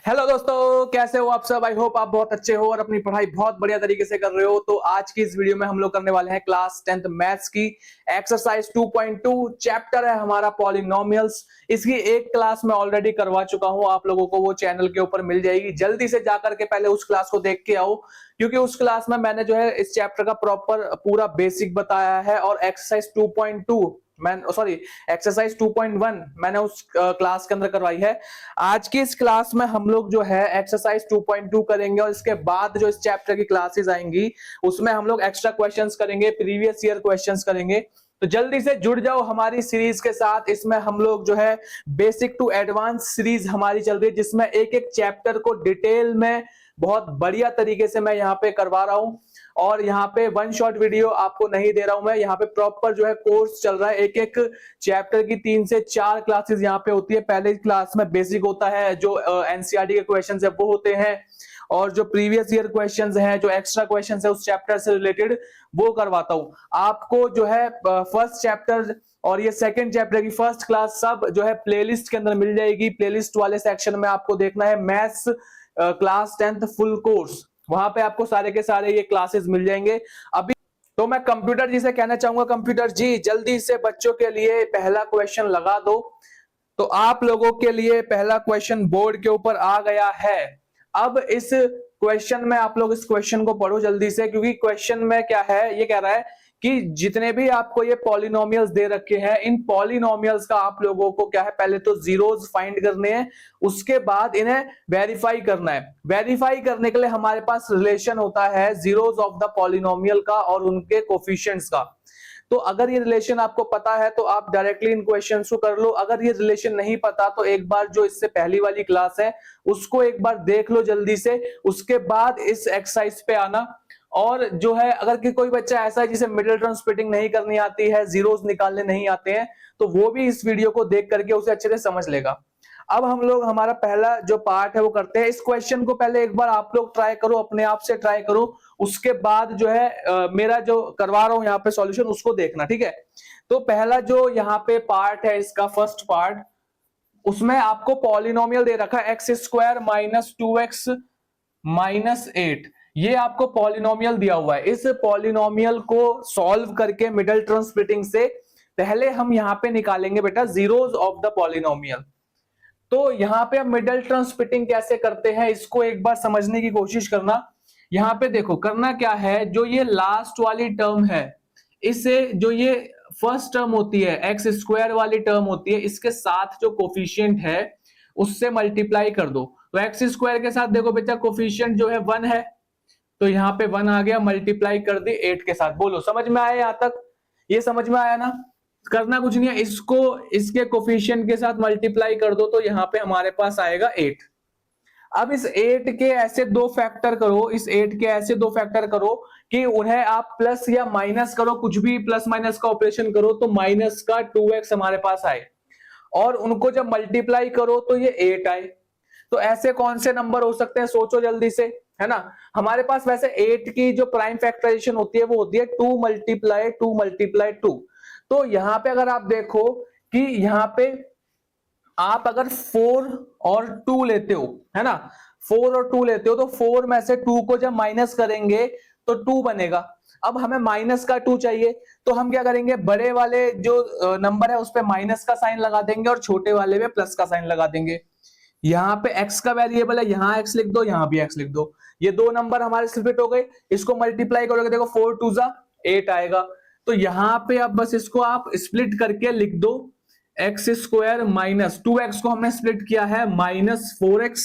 Hello दोस्तों, कैसे हो आप सब। आई होप आप बहुत अच्छे हो और अपनी पढ़ाई बहुत बढ़िया तरीके से कर रहे हो। तो आज की इस वीडियो में हम लोग करने वाले हैं क्लास 10th मैथ्स की एक्सरसाइज 2.2। चैप्टर है हमारा पॉलिनोमियल्स। इसकी एक क्लास मैं ऑलरेडी करवा चुका हूं, आप लोगों को वो चैनल के ऊपर मिल जाएगी। जल्दी से जाकर के पहले उस क्लास को देख के आओ, क्योंकि उस क्लास में मैंने जो है इस चैप्टर का प्रॉपर पूरा बेसिक बताया है। और एक्सरसाइज 2.2 मैं सॉरी एक्सरसाइज 2.1 मैंने उस क्लास के अंदर करवाई है। आज की इस क्लास में हम लोग जो है एक्सरसाइज 2.2 करेंगे और इसके बाद जो इस चैप्टर की क्लासेस आएंगी उसमें हम लोग एक्स्ट्रा क्वेश्चंस करेंगे, प्रीवियस ईयर क्वेश्चंस करेंगे। तो जल्दी से जुड़ जाओ हमारी सीरीज के साथ। इसमें हम लोग जो है बेसिक टू एडवांस सीरीज हमारी चल रही है, जिसमें एक एक चैप्टर को डिटेल में बहुत बढ़िया तरीके से मैं यहाँ पे करवा रहा हूं। और यहाँ पे वन शॉट वीडियो आपको नहीं दे रहा हूं मैं, यहाँ पे प्रॉपर जो है कोर्स चल रहा है। एक एक चैप्टर की 3 से 4 क्लासेस यहाँ पे होती है। पहले क्लास में बेसिक होता है, जो एनसीईआरटी के क्वेश्चंस है वो होते हैं, और जो प्रीवियस ईयर क्वेश्चंस हैं, जो एक्स्ट्रा क्वेश्चंस है उस चैप्टर से रिलेटेड वो करवाता हूं आपको। जो है फर्स्ट चैप्टर और ये सेकंड चैप्टर की फर्स्ट क्लास सब जो है प्लेलिस्ट के अंदर मिल जाएगी। प्लेलिस्ट वाले सेक्शन में आपको देखना है maths class 10th full course, वहां पे आपको सारे के सारे ये क्लासेस मिल जाएंगे। अभी तो मैं कंप्यूटर जी से कहना चाहूंगा, कंप्यूटर जी जल्दी से बच्चों के लिए पहला क्वेश्चन लगा दो। तो आप लोगों के लिए पहला क्वेश्चन बोर्ड के ऊपर आ गया है। अब इस क्वेश्चन में आप लोग इस क्वेश्चन को पढ़ो जल्दी से, क्योंकि क्वेश्चन में क्या है, ये कह रहा है कि जितने भी आपको ये पॉलिनोमियल्स दे रखे हैं, इन पॉलिनोमियल्स का आप लोगों को क्या है, पहले तो जीरोस फाइंड करने हैं, उसके बाद इन्हें वेरीफाई करना है। वेरीफाई करने के लिए हमारे पास रिलेशन होता है जीरोस ऑफ द पॉलिनोमियल का और उनके कोफिशिएंट्स का। तो अगर ये रिलेशन आपको पता है तो आप डायरेक्टली इन क्वेश्चंस को कर लो। अगर ये रिलेशन नहीं पता तो एक बार जो इससे पहली वाली क्लास है उसको एक बार देख लो जल्दी से, उसके बाद इस एक्सरसाइज पे आना। और जो है अगर कि कोई बच्चा ऐसा है जिसे मिडिल टर्म स्प्लिटिंग नहीं करनी आती है, जीरोस निकालने नहीं आते हैं, तो वो भी इस वीडियो को देख करके उसे अच्छे से समझ लेगा। अब हम लोग हमारा पहला जो पार्ट है वो करते हैं। इस क्वेश्चन को पहले एक बार आप लोग ट्राई करो, अपने आप से ट्राई करो, उसके बाद जो है मेरा जो करवा रहा हूं यहाँ पे सॉल्यूशन उसको देखना, ठीक है। तो पहला जो यहाँ पे पार्ट है, इसका फर्स्ट पार्ट, उसमें आपको पॉलिनोमियल दे रखा है x square minus 2x minus 8। ये आपको पॉलिनोमियल दिया हुआ है। इस पॉलिनोमियल को सॉल्व करके मिडिल टर्म स्प्लिटिंग से पहले हम यहाँ पे निकालेंगे बेटा जीरोस ऑफ द पॉलिनोमियल। तो यहां पे हम मिडिल टर्म स्प्लिटिंग कैसे करते हैं इसको एक बार समझने की कोशिश करना। यहां पे देखो करना क्या है, जो ये लास्ट वाली टर्म है इसे, जो ये फर्स्ट टर्म होती है एक्स स्क्वायर वाली टर्म होती है, इसके साथ जो कोफिशिएंट है उससे मल्टीप्लाई कर दो। तो एक्स स्क्वायर के साथ देखो बेटा कोफिशिएंट जो है 1 है, तो यहाँ पे 1 आ गया, मल्टीप्लाई कर दी 8 के साथ। बोलो समझ में आया यहां तक? ये समझ में आया ना? करना कुछ नहीं है, इसको इसके कोफिशिएंट के साथ मल्टीप्लाई कर दो तो यहां पे हमारे पास आएगा 8। अब इस 8 के ऐसे दो फैक्टर करो, इस 8 के ऐसे दो फैक्टर करो कि उन्हें आप प्लस या माइनस करो, कुछ भी प्लस माइनस का ऑपरेशन करो तो माइनस का 2x हमारे पास आए, और उनको जब मल्टीप्लाई करो तो ये 8 आए। तो ऐसे कौन से नंबर हो सकते हैं, सोचो जल्दी से, है ना। हमारे पास वैसे 8 की जो प्राइम फैक्टराइजेशन होती है वो होती है 2 मल्टीप्लाई 2 मल्टीप्लाई 2। तो यहां पे अगर आप देखो कि यहां पे आप अगर 4 और 2 लेते हो, है ना, 4 और 2 लेते हो, तो 4 में से 2 को जब माइनस करेंगे तो 2 बनेगा। अब हमें माइनस का 2 चाहिए, तो हम क्या करेंगे, बड़े वाले जो नंबर है उस पे माइनस का साइन लगा देंगे और छोटे वाले पे प्लस का साइन लगा देंगे। यहाँ पे x का वेरिएबल है, यहाँ x लिख दो, यहाँ भी x लिख दो। ये दो नंबर हमारे स्प्लिट हो गए, इसको मल्टीप्लाई करोगे देखो 4 2 जा 8 आएगा। तो यहाँ पे अब बस इसको आप स्प्लिट करके लिख दो, एक्स स्क्वायर माइनस 2x को हमने स्प्लिट किया है minus 4x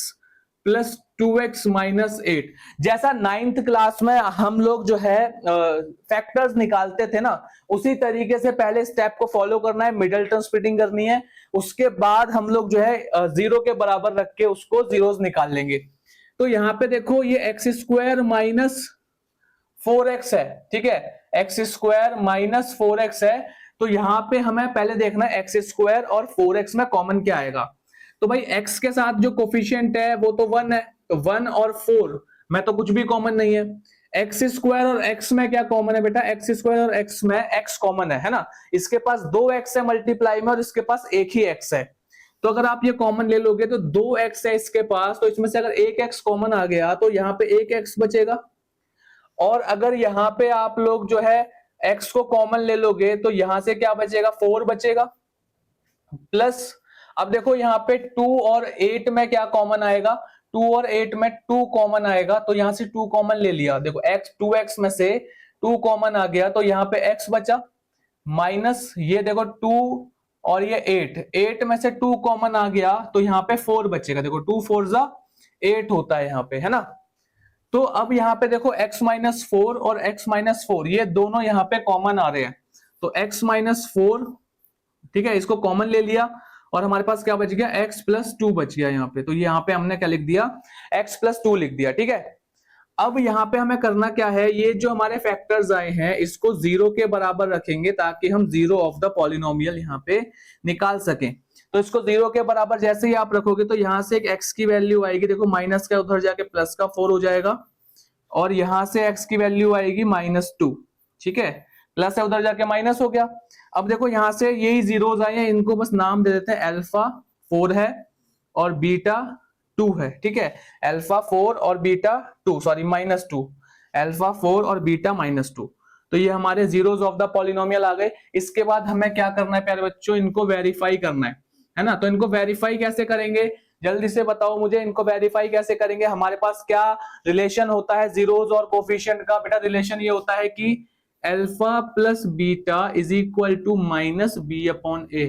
plus 2x minus 8। जैसा 9th क्लास में हम लोग जो है फैक्टर्स निकालते थे ना, उसी तरीके से पहले स्टेप को फॉलो करना है, मिडिल टर्म स्प्लिटिंग करनी है, उसके बाद हम लोग जो है जीरो के बराबर रख के उसको जीरोस निकाल लेंगे। तो यहाँ पे देखो ये एक्स स्क्वायर माइनस 4x है, ठीक है, एक्स स्क्वायर माइनस 4x है। तो यहां पे हमें पहले देखना है एक्स स्क्वायर और 4x में कॉमन क्या आएगा। तो भाई x के साथ जो कोफिशिएंट है वो तो 1 है, तो 1 और 4 में तो कुछ भी कॉमन नहीं है। एक्स स्क्वायर और x में क्या कॉमन है बेटा, एक्स स्क्वायर और x में x कॉमन है ना। इसके पास 2x है मल्टीप्लाई में और इसके पास एक ही x है। तो अगर आप ये कॉमन ले लोगे तो 2x है इसके पास, तो इसमें से अगर एक x कॉमन आ गया तो यहाँ पे एक x बचेगा। और अगर यहाँ पे आप लोग जो है x को कॉमन ले लोगे तो यहां से क्या बचेगा, 4 बचेगा। प्लस अब देखो यहाँ पे 2 और 8 में क्या कॉमन आएगा, 2 और 8 में 2 कॉमन आएगा, तो यहां से 2 कॉमन ले लिया। देखो x 2x में से 2 कॉमन आ गया तो यहाँ पे x बचा, माइनस ये देखो 2 और ये 8 में से 2 कॉमन आ गया तो यहाँ पे 4 बचेगा। देखो 2 4 जा 8 होता है यहाँ पे, है ना। तो अब यहाँ पे देखो x माइनस 4 और x माइनस 4 ये दोनों यहाँ पे कॉमन आ रहे हैं, तो x माइनस 4, ठीक है, इसको कॉमन ले लिया और हमारे पास क्या बच गया, x प्लस 2 बच गया यहाँ पे। तो यहाँ पे हमने क्या लिख दिया, x प्लस 2 लिख दिया, ठीक है। अब यहाँ पे हमें करना क्या है, ये जो हमारे फैक्टर्स आए हैं इसको 0 के बराबर रखेंगे ताकि हम 0 ऑफ द पॉलिनोमियल यहाँ पे निकाल सकें। तो इसको 0 के बराबर जैसे ही आप रखोगे तो यहाँ से एक x की वैल्यू आएगी, देखो माइनस का उधर जाके प्लस का 4 हो जाएगा, और यहाँ से x की वैल्यू आएगी -2, ठीक है, प्लस है उधर जाके माइनस हो गया। अब देखो यहाँ से यही जीरोस आए हैं, इनको बस नाम दे देते हैं, अल्फा 4 है और बीटा 2 है, ठीक है, अल्फा 4 और बीटा 2, सॉरी -2, अल्फा 4 और बीटा -2। तो ये हमारे जीरोस ऑफ द पॉलिनोमियल आ गए। इसके बाद हमें क्या करना है प्यारे बच्चों, इनको वेरीफाई करना है ना। तो इनको वेरीफाई कैसे करेंगे, जल्दी से बताओ मुझे, इनको वेरीफाई कैसे करेंगे। हमारे पास क्या रिलेशन होता है जीरोस और कोफिशिएंट का, बेटा रिलेशन ये होता है कि alpha plus beta is equal to minus B upon A.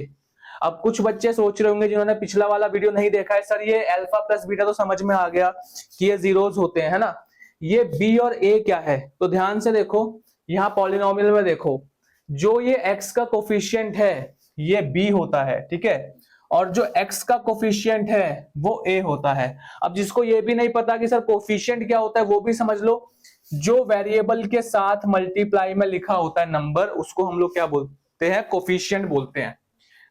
अब कुछ बच्चे सोच रहे होंगे जिन्होंने पिछला वाला वीडियो नहीं देखा है, सर ये अल्फा प्लस बीटा तो समझ में आ गया कि ये जीरोस होते हैं, है ना, ये बी और ए क्या है। तो ध्यान से देखो, यहाँ पॉलिनोमियल में देखो, जो ये x का कोफिशिएंट है ये b होता है, ठीक है, और जो x का कोफिशिएंट है वो a होता है। अब जिसको ये भी नहीं पता कि सर कोफिशिएंट क्या होता है वो भी समझ लो, जो वेरिएबल के साथ मल्टीप्लाई में लिखा होता है नंबर, उसको हम लोग क्या बोलते हैं, कोफिशिएंट बोलते हैं।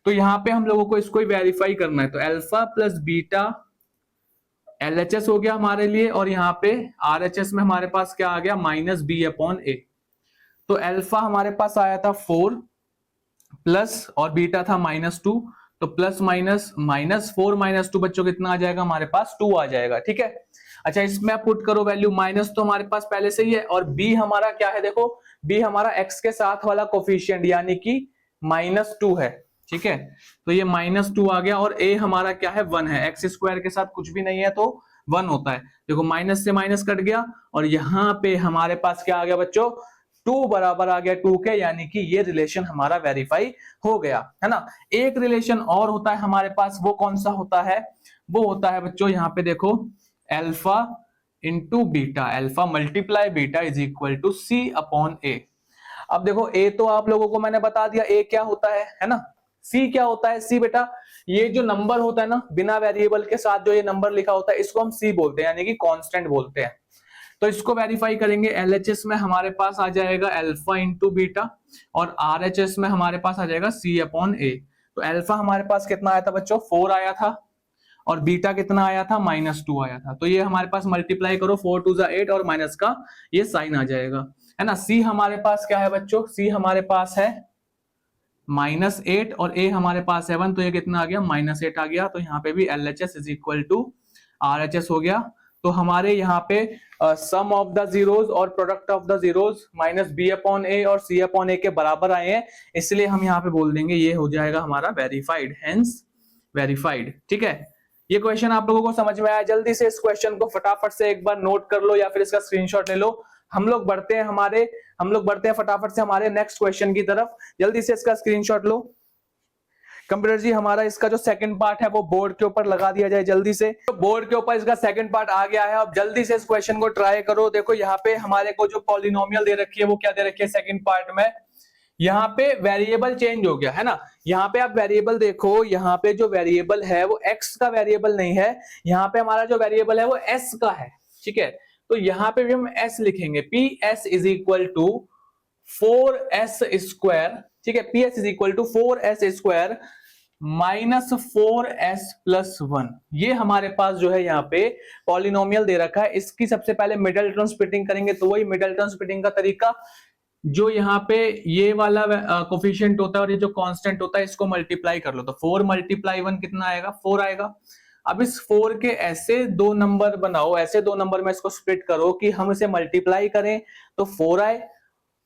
तो यहाँ पे हम लोगों को इसको ही वेरीफाई करना है। तो अल्फा प्लस बीटा LHS हो गया हमारे लिए, और यहाँ पे RHS में हमारे पास क्या आ गया, माइनस बी अपॉन ए। तो अल्फा हमारे पास आया था 4 प्लस और बीटा था -2, तो प्लस माइनस -4 -2 बच्चों कितना आ जाएगा, हमारे पास 2 आ जाएगा, ठीक है। अच्छा इसमें आप पुट करो वैल्यू, माइनस तो हमारे पास पहले से ही है, और b हमारा क्या है, देखो b हमारा x के साथ वाला कोफिशिएंट यानी कि -2 है, ठीक है। तो ये -2 आ गया, और a हमारा क्या है, 1 है, x स्क्वायर के साथ कुछ भी नहीं है तो 1 होता है। देखो माइनस से माइनस कट गया, और यहाँ पे हमारे पास क्या आ गया बच्चों, 2 बराबर आ गया 2 के, यानी कि ये रिलेशन हमारा वेरीफाई हो गया, है ना। एक रिलेशन और होता है हमारे पास, वो कौन सा होता है, वो होता है बच्चों यहाँ पे देखो, alpha into beta, alpha multiply beta is equal to C upon A. अब देखो a तो आप लोगों को मैंने बता दिया a क्या होता है ना। c क्या होता है, c बेटा ये जो नंबर होता है ना, बिना वेरिएबल के साथ जो ये नंबर लिखा होता है इसको हम c बोलते हैं, यानी कि कांस्टेंट बोलते हैं। तो इसको वेरीफाई करेंगे, LHS में हमारे पास आ जाएगा अल्फा इंटू बीटा, और RHS में हमारे पास आ जाएगा c अपॉन ए। तो अल्फा हमारे पास कितना आया था बच्चों, 4 आया था, और बीटा कितना आया था, -2 आया था। तो ये हमारे पास मल्टीप्लाई करो, 4 2 8, और माइनस का ये साइन आ जाएगा, है ना। सी हमारे पास क्या है बच्चों, सी हमारे पास है -8, और ए हमारे पास 7, तो ये कितना आ गया, -8 आ गया। तो यहाँ पे भी LHS is equal to RHS हो गया। तो हमारे यहाँ पे सम ऑफ द जीरोस और product of the zeros minus B upon A और सी अपॉन ए के बराबर आए हैं, इसलिए हम यहाँ पे बोल देंगे ये हो जाएगा हमारा वेरीफाइड, हेंस वेरीफाइड, ठीक है। ये क्वेश्चन आप लोगों को समझ में आया, जल्दी से इस क्वेश्चन को फटाफट से एक बार नोट कर लो या फिर इसका स्क्रीनशॉट ले लो। हम लोग बढ़ते हैं फटाफट से हमारे नेक्स्ट क्वेश्चन की तरफ, जल्दी से इसका स्क्रीनशॉट लो। कंप्यूटर जी हमारा इसका जो सेकंड पार्ट है वो बोर्ड के ऊपर लगा दिया जाए जल्दी से। तो बोर्ड के ऊपर इसका सेकंड पार्ट आ गया है, अब जल्दी से इस क्वेश्चन को ट्राई करो। देखो यहाँ पे हमारे को जो पॉलिनोमियल दे रखी है वो क्या दे रखी है सेकंड पार्ट में, यहाँ पे वेरिएबल चेंज हो गया है ना। यहाँ पे आप वेरिएबल देखो, यहाँ पे जो वेरिएबल है वो x का वेरिएबल नहीं है, यहाँ पे हमारा जो वेरिएबल है वो s का है, ठीक है। तो यहाँ पे भी हम s लिखेंगे, ps is equal to 4s square, ठीक है, ps is equal to 4s square -4s plus 1। ये हमारे पास जो है यहाँ पे पॉलिनोमियल दे रखा है। इसकी सबसे पहले मिडिल टर्म स्प्लिटिंग करेंगे, तो वही मिडिल टर्म स्प्लिटिंग का तरीका, जो यहाँ पे ये वाला कोफिशिएंट होता है और ये जो कांस्टेंट होता है इसको मल्टीप्लाई कर लो, तो 4 मल्टीप्लाई 1 कितना आएगा, 4 आएगा। अब इस 4 के ऐसे दो नंबर बनाओ, ऐसे दो नंबर में इसको स्प्लिट करो कि हम इसे मल्टीप्लाई करें तो 4 आए,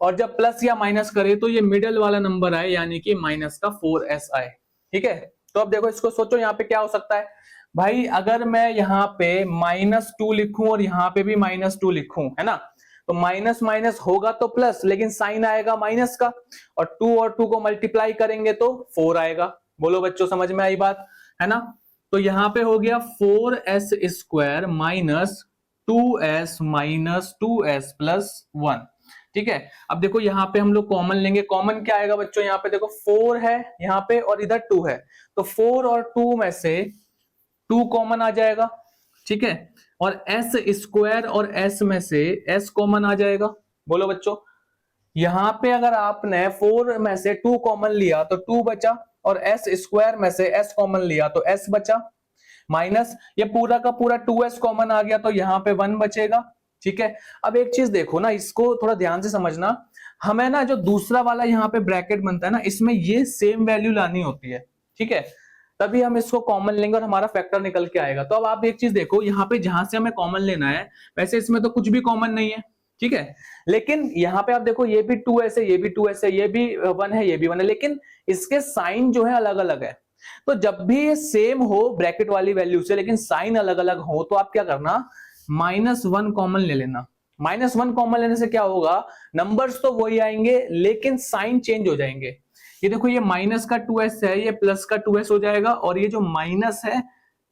और जब प्लस या माइनस करें तो ये मिडल वाला नंबर आए, यानी कि माइनस का 4s आए। ठीक है, तो अब देखो इसको सोचो यहाँ पे क्या हो सकता है भाई, अगर मैं यहाँ पे -2 लिखूं और यहाँ पे भी -2 लिखूं, है ना, तो माइनस माइनस होगा तो प्लस, लेकिन साइन आएगा माइनस का, और 2 और 2 को मल्टीप्लाई करेंगे तो 4 आएगा। बोलो बच्चों, समझ में आई बात, है ना। तो यहाँ पे हो गया 4s square minus 2s minus 2s plus 1। ठीक है, अब देखो यहाँ पे हम लोग कॉमन लेंगे, कॉमन क्या आएगा बच्चों, यहाँ पे देखो 4 है यहाँ पे और इधर 2 है, तो 4 और 2 में से 2 कॉमन आ जाएगा। ठीक है, और s स्क्वायर और s में से s कॉमन आ जाएगा। बोलो बच्चों, यहां पे अगर आपने 4 में से 2 कॉमन लिया तो 2 बचा, और s स्क्वायर में से s कॉमन लिया तो s बचा, माइनस ये पूरा का पूरा 2s कॉमन आ गया तो यहाँ पे 1 बचेगा। ठीक है, अब एक चीज देखो ना, इसको थोड़ा ध्यान से समझना, हमें ना जो दूसरा वाला यहाँ पे ब्रैकेट बनता है ना, इसमें ये सेम वैल्यू लानी होती है। ठीक है, तभी हम इसको कॉमन लेंगे और हमारा फैक्टर निकल के आएगा। तो अब आप एक चीज देखो, यहाँ पे जहां से हमें कॉमन लेना है, वैसे इसमें तो कुछ भी कॉमन नहीं है। ठीक है, लेकिन यहाँ पे आप देखो ये भी 2s है, ये भी 2s है, ये भी 1 है, ये भी 1 है, लेकिन इसके साइन जो है अलग अलग है। तो जब भी ये सेम हो ब्रैकेट वाली वैल्यू से लेकिन साइन अलग अलग हो, तो आप क्या करना, -1 कॉमन ले लेना। -1 कॉमन लेने से क्या होगा, नंबर्स तो वही आएंगे लेकिन साइन चेंज हो जाएंगे। ये देखो, ये माइनस का 2s है, ये प्लस का 2s हो जाएगा, और ये जो माइनस है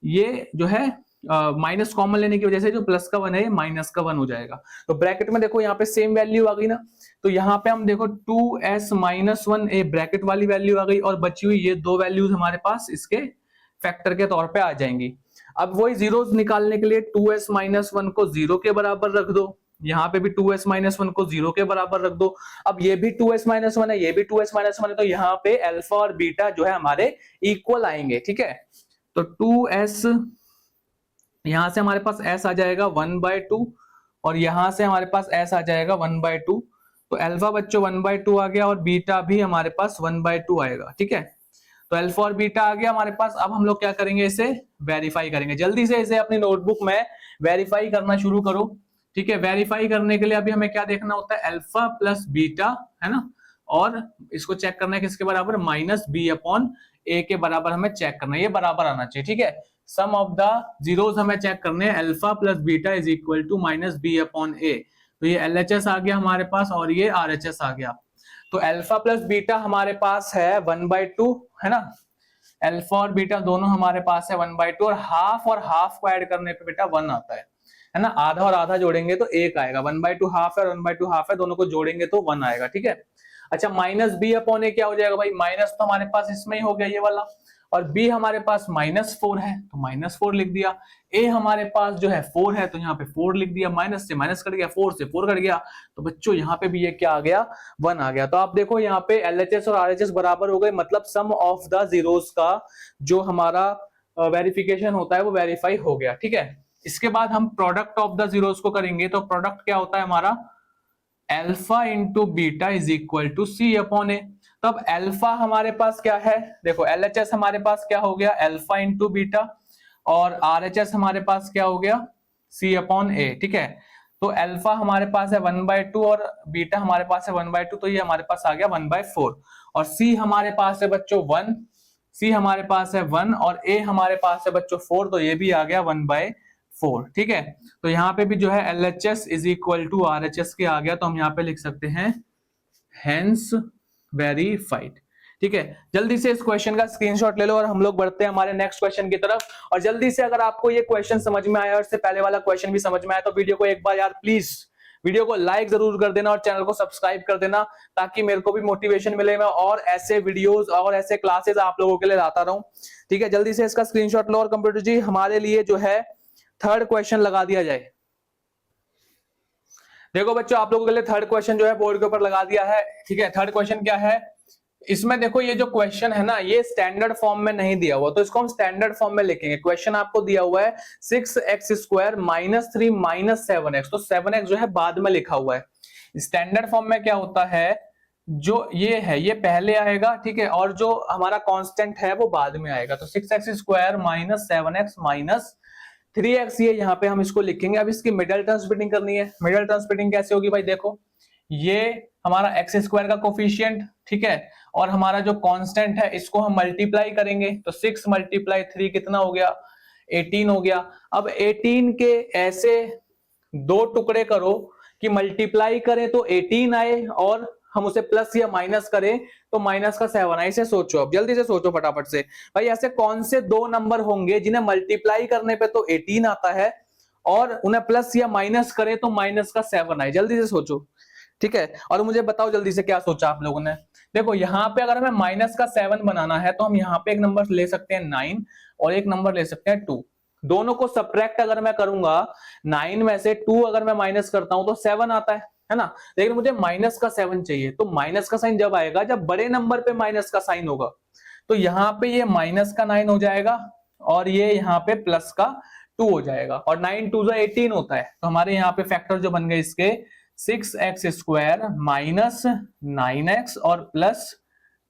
ये जो है माइनस कॉमन लेने की वजह से जो प्लस का 1 है ये माइनस का 1 हो जाएगा। तो ब्रैकेट में देखो यहाँ पे सेम वैल्यू आ गई ना, तो यहाँ पे हम देखो 2s माइनस 1 ए ब्रैकेट वाली वैल्यू आ गई, और बची हुई ये दो वैल्यूज हमारे पास इसके फैक्टर के तौर पे आ जाएंगी। अब वही जीरोस निकालने के लिए 2s माइनस 1 को 0 के बराबर रख दो, यहाँ पे भी 2s माइनस 1 को 0 के बराबर रख दो। अब ये भी 2s माइनस 1 है, ये भी 2s माइनस 1 है, तो यहाँ पे अल्फा और बीटा जो है हमारे इक्वल आएंगे। ठीक है, तो 2s, यहां से हमारे पास s आ जाएगा 1/2, और यहां से हमारे पास s आ जाएगा 1/2, तो अल्फा बच्चों 1/2 आ गया, और बीटा भी हमारे पास 1/2 आएगा। ठीक है, तो अल्फा और बीटा आ गया हमारे पास। अब हम लोग क्या करेंगे, इसे वेरीफाई करेंगे। जल्दी से इसे अपनी नोटबुक में वेरीफाई करना शुरू करो। ठीक है, वेरीफाई करने के लिए अभी हमें क्या देखना होता है, अल्फा प्लस बीटा, है ना, और इसको चेक करना है किसके बराबर, -b/a के बराबर हमें चेक करना है, ये बराबर आना चाहिए। ठीक है, सम ऑफ द जीरोस हमें चेक करने हैं, alpha plus beta is equal to -b/a। तो ये LHS आ गया हमारे पास और ये RHS आ गया। तो अल्फा प्लस बीटा हमारे पास है 1/2, है ना, अल्फा और बीटा दोनों हमारे पास है 1/2, और हाफ को ऐड करने पे बेटा 1 आता है ना, आधा और आधा जोड़ेंगे तो 1 आएगा, 1/2 हाफ है और 1/2 हाफ है, दोनों को जोड़ेंगे तो 1 आएगा। ठीक है, अच्छा -b/a क्या हो जाएगा भाई, माइनस तो हमारे पास इसमें ही हो गया ये वाला, और b हमारे पास -4 है तो -4 लिख दिया, a हमारे पास जो है 4 है तो यहाँ पे 4 लिख दिया, माइनस से माइनस कट गया, 4 से 4 कट गया, तो बच्चों यहाँ पे भी ये क्या आ गया, 1 आ गया। तो आप देखो यहाँ पे LHS और RHS बराबर हो गए, मतलब सम ऑफ द जीरोस का जो हमारा वेरिफिकेशन होता है वो वेरीफाई हो गया। ठीक है, इसके बाद हम प्रोडक्ट ऑफ द जीरोस को करेंगे, तो प्रोडक्ट क्या होता है हमारा, alpha into beta is equal to c/a। तब अल्फा हमारे पास क्या है, देखो LHS हमारे पास क्या हो गया, अल्फा इंटू बीटा, और RHS हमारे पास क्या हो गया, c/a। ठीक है, तो अल्फा हमारे पास है 1/2 और बीटा हमारे पास है 1/2, तो ये हमारे पास आ गया 1/4, और c हमारे पास है बच्चों 1, c हमारे पास है 1, और a हमारे पास है बच्चों 4, तो ये भी आ गया 1/4। ठीक है, तो यहाँ पे भी जो है LHS is equal to RHS के आ गया, तो हम यहाँ पे लिख सकते हैं हेंस वेरीफाइड। ठीक है, जल्दी से इस क्वेश्चन का स्क्रीनशॉट ले लो और हम लोग बढ़ते हैं हमारे नेक्स्ट क्वेश्चन की तरफ। और जल्दी से अगर आपको ये क्वेश्चन समझ में आया और इससे पहले वाला क्वेश्चन भी समझ में आया तो वीडियो को एक बार यार प्लीज वीडियो को लाइक जरूर कर देना और चैनल को सब्सक्राइब कर देना, ताकि मेरे को भी मोटिवेशन मिले, मैं और ऐसे वीडियोस और ऐसे क्लासेस आप लोगों के लिए लाता रहूं। ठीक है, जल्दी से इसका स्क्रीनशॉट लो और कंप्यूटर जी हमारे लिए जो है थर्ड क्वेश्चन लगा दिया जाए। देखो बच्चों, आप लोगों के लिए थर्ड क्वेश्चन जो है बोर्ड के ऊपर लगा दिया है। ठीक है, थर्ड क्वेश्चन क्या है, इसमें देखो ये जो क्वेश्चन है ना ये स्टैंडर्ड फॉर्म में नहीं दिया हुआ, तो इसको हम स्टैंडर्ड फॉर्म में लिखेंगे। क्वेश्चन आपको दिया हुआ है 6x² - 3 - 7x, तो 7x जो है बाद में लिखा हुआ है। स्टैंडर्ड फॉर्म में क्या होता है, जो ये है ये पहले आएगा, ठीक है, और जो हमारा कांस्टेंट है वो बाद में आएगा। तो 6x² minus 7x minus 3x, ये यहाँ पे हम इसको लिखेंगे। अब इसकी मिडिल टर्म स्प्लिटिंग करनी है। मिडिल टर्म स्प्लिटिंग कैसे होगी भाई, देखो ये हमारा x² का कोफिशिएंट, ठीक है, और हमारा जो कांस्टेंट है इसको हम मल्टीप्लाई करेंगे। तो 6 × 3 कितना हो गया, 18 हो गया। अब 18 के ऐसे दो टुकड़े करो कि मल्टीप्लाई करें तो 18 आए, और हम उसे प्लस या माइनस करें तो माइनस का 7 आए। इसे सोचो, अब जल्दी से सोचो फटाफट से भाई, ऐसे कौन से दो नंबर होंगे जिन्हें मल्टीप्लाई करने पे तो 18 आता है और उन्हें प्लस या माइनस करें तो माइनस का 7 आए। जल्दी से सोचो, ठीक है, और मुझे बताओ जल्दी से क्या सोचा आप लोगों ने। देखो यहाँ पे अगर हमें माइनस का 7 बनाना है तो हम यहाँ पे एक नंबर ले सकते हैं 9 और एक नंबर ले सकते हैं 2। दोनों को सब्ट्रैक्ट अगर मैं करूंगा, 9 में से 2 अगर मैं माइनस करता हूं तो 7 आता है ना। लेकिन मुझे माइनस का 7 चाहिए, तो माइनस का साइन जब आएगा जब बड़े नंबर पे माइनस का साइन होगा। तो यहाँ पे ये माइनस का 9 हो जाएगा और ये यहाँ पे प्लस का 2 हो जाएगा, और 9 2 18 होता है। तो हमारे यहाँ पे फैक्टर जो बन गए इसके 6x² माइनस 9x और प्लस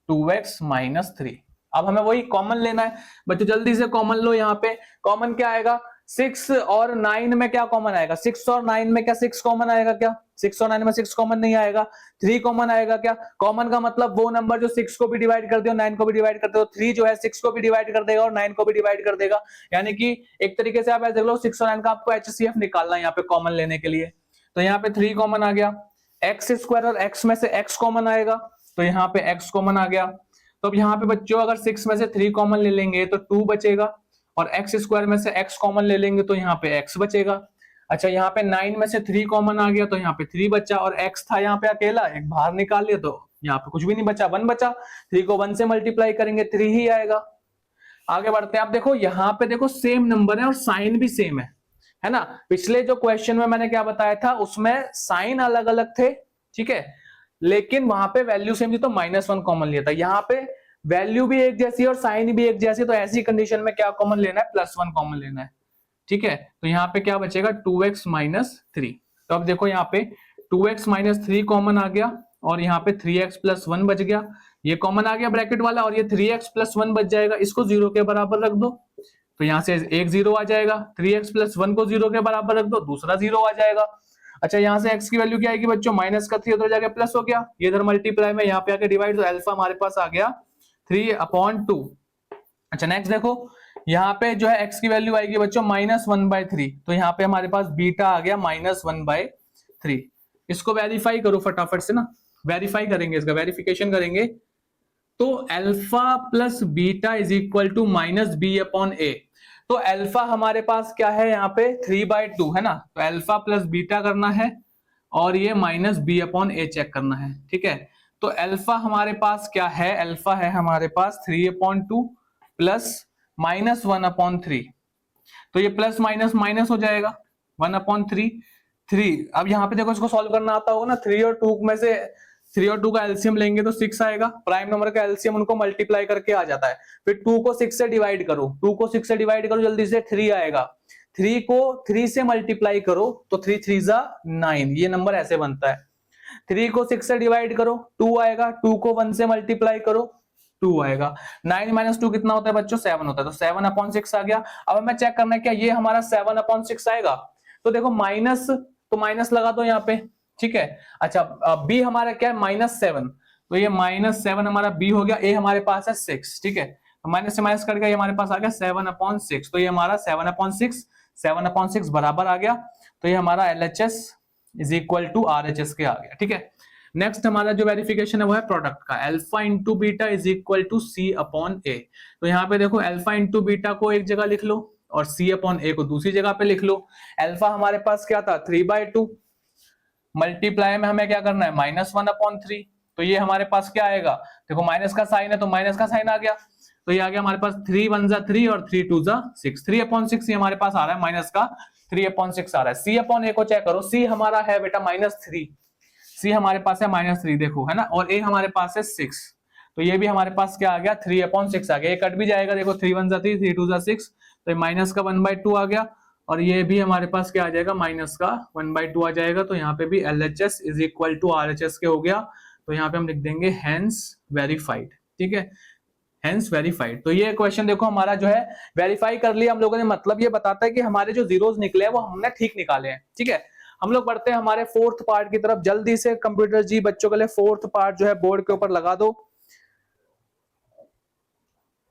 2x माइनस 3। अब हमें वही कॉमन लेना है बच्चों, जल्दी से कॉमन लो। यहाँ पे कॉमन क्या आएगा, 6 और 9 में क्या कॉमन आएगा, 6 और 9 में क्या 6 कॉमन आएगा क्या, 6 और 9 में 6 कॉमन नहीं आएगा। 3 कॉमन आएगा क्या, कॉमन का मतलब वो नंबर जो 6 को भी डिवाइड कर दे और 9 को भी डिवाइड कर दे। 3 जो है 6 को भी डिवाइड कर देगा और 9 को भी डिवाइड कर देगा। यानी कि एक तरीके से आप ऐसे देख लो, 6 और 9 का आपको HCF निकालना है यहाँ पे कॉमन लेने के लिए। तो यहाँ पे 3 कॉमन आ गया, x² और x में से x कॉमन आएगा, तो यहाँ पे x कॉमन आ गया। तो अब यहाँ पे बच्चों अगर 6 में से 3 कॉमन ले लेंगे तो 2 बचेगा, और x² में से x कॉमन ले लेंगे तो यहाँ पे x बचेगा। अच्छा, यहाँ पे 9 में से 3 कॉमन आ गया तो यहाँ पे 3 बचा, और x था यहाँ पे अकेला, एक बाहर निकाल लिया तो यहाँ पे कुछ भी नहीं बचा, 1 बचा। 3 को 1 से मल्टीप्लाई करेंगे 3 ही आएगा। आगे बढ़ते हैं। आप देखो यहाँ पे देखो सेम नंबर है और साइन भी सेम है ना। पिछले जो क्वेश्चन में मैंने क्या बताया था, उसमें साइन अलग अलग थे, ठीक है, लेकिन वहां पे वैल्यू सेम थी तो -1 कॉमन लिया था। यहाँ पे वैल्यू भी एक जैसी है और साइन भी एक जैसी, तो ऐसी कंडीशन में क्या कॉमन लेना है, +1 कॉमन लेना है, ठीक है। तो यहाँ पे क्या बचेगा, 2x माइनस 3। तो अब देखो यहाँ पे 2x माइनस 3 कॉमन आ गया और यहाँ पे 3x प्लस 1 बच गया, ये कॉमन आ गया ब्रैकेट वाला, और ये 3x प्लस 1 बच जाएगा, इसको 0 के बराबर रख दो। तो यहाँ से एक 0 आ जाएगा, 3x प्लस 1 को 0 के बराबर रख दो, दूसरा 0 आ जाएगा। अच्छा, यहाँ से x की वैल्यू क्या आएगी बच्चों, माइनस का 3 उधर जाके प्लस हो गया, ये इधर मल्टीप्लाई में यहाँ पे आके डिवाइड, तो अल्फा हमारे पास आ गया 3/2। अच्छा, नेक्स्ट देखो यहाँ पे जो है x की वैल्यू आएगी बच्चों -1/3, तो यहाँ पे हमारे पास बीटा आ गया -1/3। इसको वेरीफाई करो फटाफट से ना, वेरीफाई करेंगे, इसका वेरिफिकेशन करेंगे। तो alpha plus beta is equal to -b/a। तो अल्फा हमारे पास क्या है यहाँ पे 3/2 है ना, तो अल्फा प्लस बीटा करना है और ये -b/a चेक करना है, ठीक है। तो अल्फा हमारे पास क्या है, अल्फा है हमारे पास 3/2 प्लस -1/3। तो ये प्लस माइनस माइनस हो जाएगा 1/3। 3 अब यहाँ पे देखो इसको सॉल्व करना आता होगा ना, 3 और 2 में से 3 और 2 का एलसीएम लेंगे तो 6 आएगा। प्राइम नंबर का एलसीएम उनको मल्टीप्लाई करके आ जाता है। फिर 2 को 6 से डिवाइड करो, 2 को 6 से डिवाइड करो जल्दी से, 3 आएगा। 3 को 3 से मल्टीप्लाई करो तो 3 3 जा 9, ये नंबर ऐसे बनता है। 3 को 6 से डिवाइड करो 2 आएगा, 2 को 1 से मल्टीप्लाई करो 2 आएगा। 9 - 2 कितना होता है बच्चों, 7 होता है, तो 7/6 आ गया। अब हमें चेक करना है क्या ये हमारा 7/6 आएगा। तो देखो माइनस, तो माइनस लगा दो यहाँ पे, ठीक है। अच्छा, बी हमारा क्या है -7, तो ये -7 हमारा बी हो गया। ए हमारे पास है 6, ठीक है, तो माइनस से माइनस कट गया, ये हमारे पास आ गया 7/6। तो ये हमारा 7/6 बराबर आ गया। तो ये हमारा LHS is equal to RHS के आ गया, ठीक है। नेक्स्ट हमारा जो वेरिफिकेशन है वो है प्रोडक्ट का, alpha into beta is equal to C/A। तो यहाँ पे देखो अल्फा इंटू बीटा को एक जगह लिख लो और C/A को दूसरी जगह पे लिख लो। अल्फा हमारे पास क्या था 3/2, मल्टीप्लाई में हमें क्या करना है -1/3। तो ये हमारे पास क्या आएगा, देखो माइनस का साइन है तो माइनस का साइन आ गया, तो ये आ गया हमारे पास 3 1 जा 3 और 3 2 जा 6, 3/6 ये हमारे पास आ रहा है, माइनस का 3/6 आ रहा है। C/A को चेक करो, C हमारा है बेटा -3, C हमारे पास है -3 देखो, है ना, और A हमारे पास है 6, तो ये भी हमारे पास क्या आ गया 3/6 आ गया। ये कट भी जाएगा, देखो 3 1 जा 3, 3 2 जा 6, तो ये माइनस का 1/2 आ गया और ये भी हमारे पास क्या आ जाएगा, माइनस का 1/2 आ जाएगा। तो यहाँ पे भी LHS is equal to RHS के हो गया। तो यहाँ पे हम लिख देंगे हेंस वेरीफाइड। ठीक है, हेंस वेरीफाइड। तो ये क्वेश्चन देखो हमारा जो है वेरीफाई कर लिया हम लोगों ने। मतलब ये बताता है कि हमारे जो जीरोस निकले हैं वो हमने ठीक निकाले हैं। ठीक है, हम लोग बढ़ते हैं हमारे फोर्थ पार्ट की तरफ। जल्दी से कंप्यूटर जी बच्चों के लिए फोर्थ पार्ट जो है बोर्ड के ऊपर लगा दो।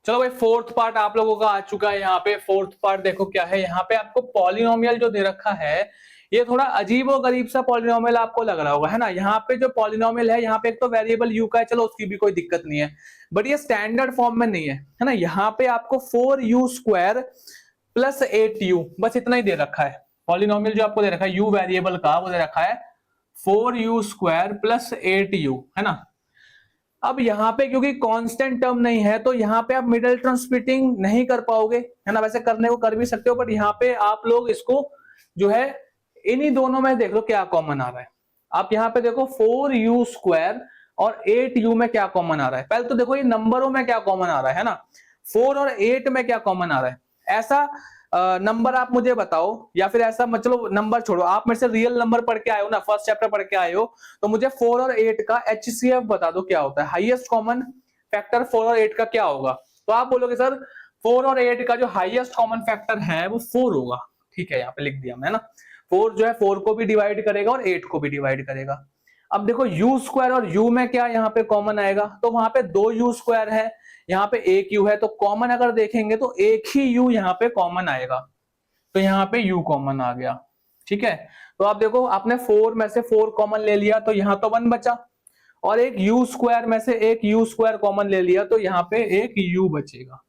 चलो भाई, फोर्थ पार्ट आप लोगों का आ चुका है। यहाँ पे फोर्थ पार्ट देखो क्या है। यहाँ पे आपको पॉलिनोमियल जो दे रखा है ये थोड़ा अजीब और गरीब सा पॉलिनोमियल आपको लग रहा होगा, है ना। यहाँ पे जो पॉलिनोमियल है, यहाँ पे एक तो वेरिएबल u का है, चलो उसकी भी कोई दिक्कत नहीं है, बट ये स्टैंडर्ड फॉर्म में नहीं है ना। यहाँ पे आपको 4u² प्लस 8u, बस इतना ही दे रखा है। पॉलिनोमियल जो आपको दे रखा है u वेरिएबल का, वो दे रखा है 4u² प्लस 8u, है ना। अब यहाँ पे क्योंकि कांस्टेंट टर्म नहीं है तो यहाँ पे आप मिडिल टर्म स्प्लिटिंग नहीं कर पाओगे, है ना। वैसे करने को कर भी सकते हो, बट यहाँ पे आप लोग इसको जो है इन्हीं दोनों में देख लो क्या कॉमन आ रहा है। आप यहाँ पे देखो 4u² और 8u में क्या कॉमन आ रहा है। पहले तो देखो ये नंबरों में क्या कॉमन आ रहा है ना। 4 और 8 में क्या कॉमन आ रहा है, ऐसा नंबर आप मुझे बताओ। या फिर ऐसा मतलब नंबर छोड़ो, आप मेरे से रियल नंबर पढ़ के आए हो ना, फर्स्ट चैप्टर पढ़ के आए हो, तो मुझे 4 और 8 का HCF बता दो क्या होता है। हाईएस्ट कॉमन फैक्टर 4 और 8 का क्या होगा। तो आप बोलोगे सर 4 और 8 का जो हाईएस्ट कॉमन फैक्टर है वो 4 होगा। ठीक है, यहाँ पे लिख दिया हमने ना। 4 जो है 4 को भी डिवाइड करेगा और 8 को भी डिवाइड करेगा। अब देखो u² और u में क्या यहाँ पे कॉमन आएगा, तो वहां पे 2u² है, यहाँ पे एक u है, तो कॉमन अगर देखेंगे तो एक ही u यहाँ पे कॉमन आएगा। तो यहाँ पे u कॉमन आ गया। ठीक है, तो आप देखो आपने 4 में से 4 कॉमन ले लिया तो यहाँ तो 1 बचा, और एक u² में से एक u² कॉमन ले लिया तो यहाँ पे एक u बचेगा।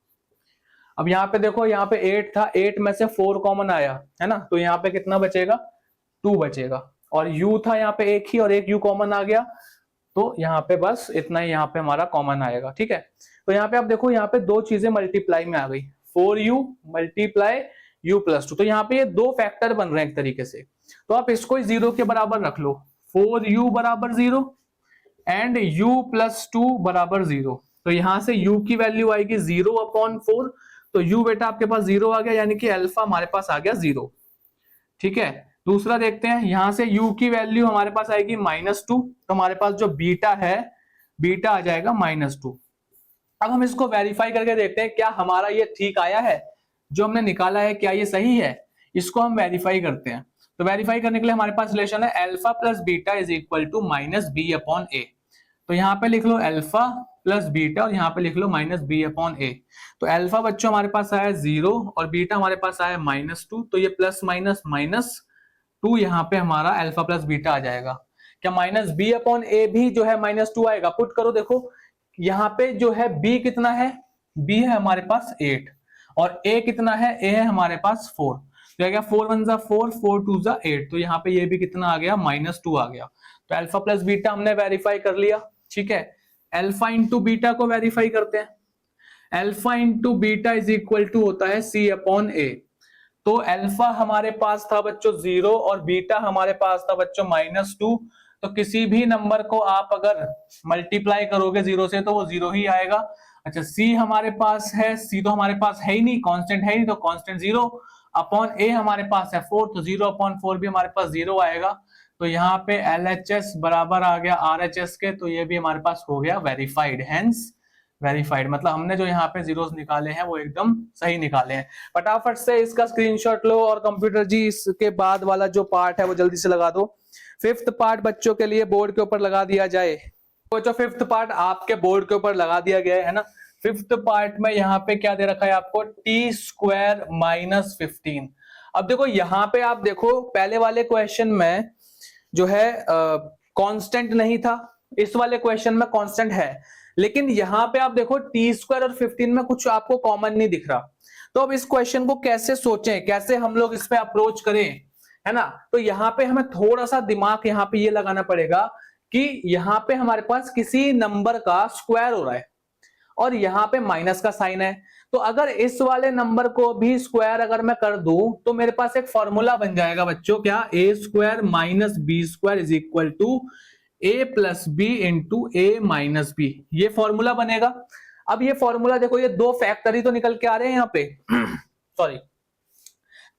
अब यहाँ पे देखो, यहाँ पे 8 था, 8 में से 4 कॉमन आया, है ना, तो यहाँ पे कितना बचेगा, 2 बचेगा। और u था यहाँ पे एक ही, और एक u कॉमन आ गया, तो यहाँ पे बस इतना ही यहाँ पे हमारा कॉमन आएगा। ठीक है, तो यहाँ पे आप देखो यहाँ पे दो चीजें मल्टीप्लाई में आ गई, 4u मल्टीप्लाई u+2। तो यहाँ पे ये दो फैक्टर बन रहे हैं एक तरीके से, तो आप इसको 0 के बराबर रख लो। 4u बराबर 0 एंड u+2 बराबर 0। तो यहां से u की वैल्यू आएगी 0/4। तो u बेटा आपके पास 0 आ गया, यानी कि अल्फा हमारे पास आ गया 0। ठीक है, दूसरा देखते हैं, यहां से u की वैल्यू हमारे पास आएगी -2। तो हमारे पास जो बीटा है, बीटा आ जाएगा -2। अब हम इसको वेरीफाई करके देखते हैं क्या हमारा ये ठीक आया है, जो हमने निकाला है क्या ये सही है। इसको हम वेरीफाई करते हैं। तो वेरीफाई करने के लिए हमारे पास रिलेशन है alpha plus beta is equal to -b/a। तो यहाँ पे लिख लो अल्फा प्लस बीटा और यहाँ पे लिख लो -b/a। तो अल्फा बच्चों हमारे पास आया 0 और बीटा हमारे पास आया -2। तो ये प्लस माइनस -2 यहाँ पे हमारा अल्फा प्लस बीटा आ जाएगा। क्या -b/a भी जो है -2 आएगा, पुट करो। देखो यहाँ पे जो है b कितना है, b है हमारे पास 8 और a कितना है, a है हमारे पास 4। तो क्या 4 1 जा 4, 4 2 जा 8। तो यहाँ पे ये भी कितना आ गया, -2 आ गया। तो अल्फा प्लस बीटा हमने वेरीफाई कर लिया। ठीक है, अल्फा इंटू बीटा को वेरीफाई करते हैं। Alpha into beta is equal to होता है c/a। तो अल्फा हमारे पास था बच्चों 0 और बीटा हमारे पास था बच्चों -2। तो किसी भी नंबर को आप अगर मल्टीप्लाई करोगे 0 से तो वो 0 ही आएगा। अच्छा, c हमारे पास है, c तो हमारे पास है ही नहीं, कांस्टेंट है ही नहीं, तो कांस्टेंट 0/a हमारे पास है 4, तो 0/4 भी हमारे पास 0 आएगा। तो यहाँ पे LHS बराबर आ गया RHS के, तो ये भी हमारे पास हो गया वेरीफाइड। हेंस वेरीफाइड मतलब हमने जो यहाँ पे जीरोस निकाले हैं वो एकदम सही निकाले हैं। फटाफट से इसका स्क्रीनशॉट लो और कंप्यूटर जी इसके बाद वाला जो पार्ट है वो जल्दी से लगा दो। फिफ्थ पार्ट बच्चों के लिए बोर्ड के ऊपर लगा दिया जाए। बच्चों फिफ्थ पार्ट आपके बोर्ड के ऊपर लगा दिया गया है ना। फिफ्थ पार्ट में यहाँ पे क्या दे रखा है आपको, t² - 15। अब देखो यहाँ पे आप देखो पहले वाले क्वेश्चन में जो है कांस्टेंट नहीं था, इस वाले क्वेश्चन में कांस्टेंट है, लेकिन यहाँ पे आप देखो t² और 15 में कुछ आपको कॉमन नहीं दिख रहा। तो अब इस क्वेश्चन को कैसे सोचें, कैसे हम लोग इस पे अप्रोच करें, है ना। तो यहाँ पे हमें थोड़ा सा दिमाग यहाँ पे ये लगाना पड़ेगा कि यहाँ पे हमारे पास किसी नंबर का स्क्वायर हो रहा है और यहाँ पे माइनस का साइन है। तो अगर इस वाले नंबर को भी स्क्वायर अगर मैं कर दूं तो मेरे पास एक फॉर्मूला बन जाएगा बच्चों, क्या, a² - b² is equal to a+b into a-b। ये फॉर्मूला बनेगा। अब ये फॉर्मूला देखो, ये दो फैक्टर ही तो निकल के आ रहे हैं यहाँ पे सॉरी,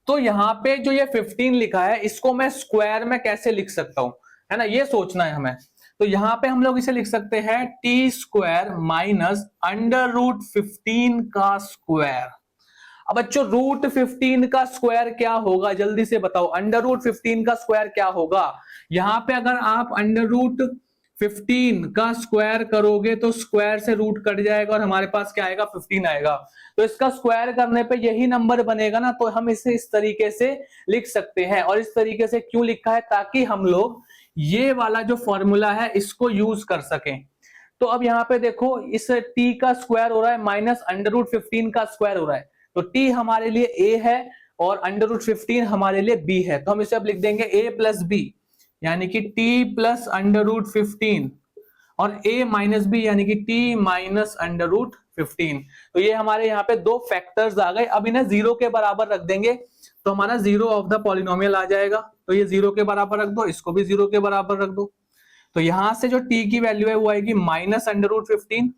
तो यहाँ पे जो ये 15 लिखा है इसको मैं स्क्वायर में कैसे लिख सकता हूं, है ना, ये सोचना है हमें। तो यहाँ पे हम लोग इसे लिख सकते हैं t square minus under root 15 का स्क्वायर। अब बच्चों रूट 15 का स्क्वायर क्या होगा, जल्दी से बताओ, अंडर रूट 15 का स्क्वायर क्या होगा। यहां पे अगर आप अंडर रूट 15 का स्क्वायर करोगे तो स्क्वायर से रूट कट जाएगा और हमारे पास क्या आएगा, 15 आएगा। तो इसका स्क्वायर करने पे यही नंबर बनेगा ना, तो हम इसे इस तरीके से लिख सकते हैं। और इस तरीके से क्यों लिखा है, ताकि हम लोग ये वाला जो फॉर्मूला है इसको यूज कर सकें। तो अब यहाँ पे देखो, इस t का स्क्वायर हो रहा है माइनस अंडर रूट 15 का स्क्वायर हो रहा है, तो t हमारे लिए a है और अंडर रूट 15 हमारे लिए b है। तो हम इसे अब लिख देंगे a प्लस बी, यानी कि t प्लस अंडर रूट 15 और a माइनस बी यानी कि t माइनस अंडर रूट 15। तो ये हमारे यहाँ पे दो फैक्टर्स आ गए। अब इन्हें जीरो के बराबर रख देंगे तो हमारा जीरो ऑफ द पॉलिनोमियल आ जाएगा। तो ये जीरो के बराबर रख दो, इसको भी जीरो के बराबर रख दो। तो यहां से जो t की वैल्यू है वो आएगी माइनस अंडर रूट 15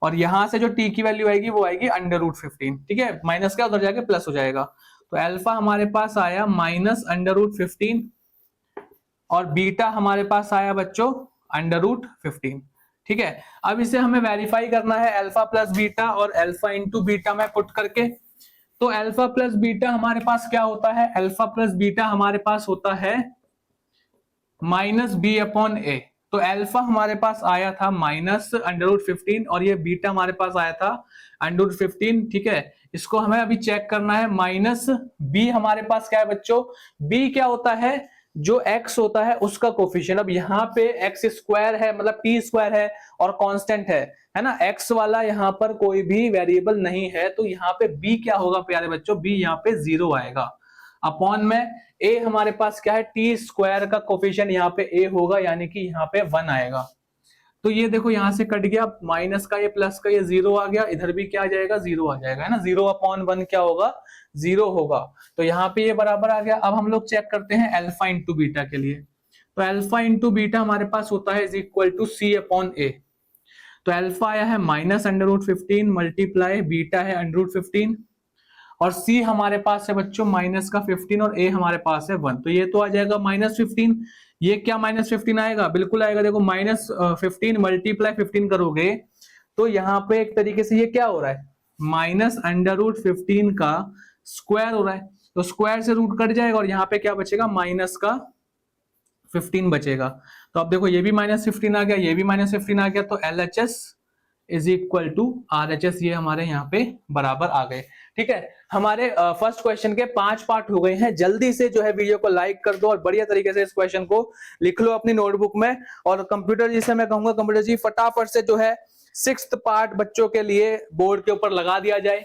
और यहां से जो t की वैल्यू आएगी वो आएगी अंडर रूट 15। ठीक है, माइनस का उधर जाके प्लस हो जाएगा। तो अल्फा हमारे पास आया माइनस अंडर रूट 15 और बीटा हमारे पास आया बच्चों अंडर रूट 15। ठीक है, अब इसे हमें वेरीफाई करना है अल्फा प्लस बीटा और अल्फा इंटू बीटा में पुट करके। तो अल्फा प्लस बीटा हमारे पास क्या होता है, अल्फा प्लस बीटा हमारे पास होता है माइनस बी अपॉन ए। तो अल्फा हमारे पास आया था माइनस अंडर रूट 15 और ये बीटा हमारे पास आया था अंडर रूट 15। ठीक है, इसको हमें अभी चेक करना है। माइनस बी हमारे पास क्या है बच्चों, बी क्या होता है, जो x होता है उसका कोफिशिएंट। अब यहाँ पे x स्क्वायर है, मतलब t स्क्वायर है और कांस्टेंट है ना, x वाला यहाँ पर कोई भी वेरिएबल नहीं है। तो यहाँ पे b क्या होगा प्यारे बच्चों, b यहाँ पे 0 आएगा अपॉन में a हमारे पास क्या है, t स्क्वायर का कोफिशिएंट यहाँ पे a होगा, यानी कि यहाँ पे 1 आएगा। तो ये देखो यहां से कट गया, माइनस का ये प्लस का ये 0 आ गया, इधर भी क्या आ जाएगा, 0 आ जाएगा, है ना। 0 अपॉन 1 क्या होगा, 0 होगा। तो यहाँ पे ये बराबर आ गया। अब हम लोग चेक करते हैं अल्फा इंटू बीटा के लिए। तो अल्फा इंटू बीटा हमारे पास होता है is equal to C upon A. तो अल्फा आया है minus under root 15 multiply beta है अंडर रूट 15 और c हमारे पास है बच्चों माइनस का 15 और a हमारे पास है 1। तो ये तो आ जाएगा माइनस 15। ये क्या माइनस 15 आएगा, बिल्कुल आएगा। देखो माइनस 15 मल्टीप्लाई 15 करोगे तो यहाँ पे एक तरीके से ये क्या हो रहा है, माइनस अंडर रूट 15 का स्क्वायर हो रहा है। तो स्क्वायर से रूट कट जाएगा और यहाँ पे क्या बचेगा, माइनस का 15 बचेगा। तो अब देखो ये भी माइनस 15 आ गया, ये भी माइनस 15 आ गया। तो LHS is equal to RHS, ये हमारे यहाँ पे बराबर आ गए। ठीक है, हमारे फर्स्ट क्वेश्चन के 5 पार्ट हो गए हैं। जल्दी से जो है वीडियो को लाइक कर दो और बढ़िया तरीके से इस क्वेश्चन को लिख लो अपनी नोटबुक में। और कंप्यूटर जी से मैं कहूंगा, कंप्यूटर जी फटाफट से जो है 6th पार्ट बच्चों के लिए बोर्ड के ऊपर लगा दिया जाए।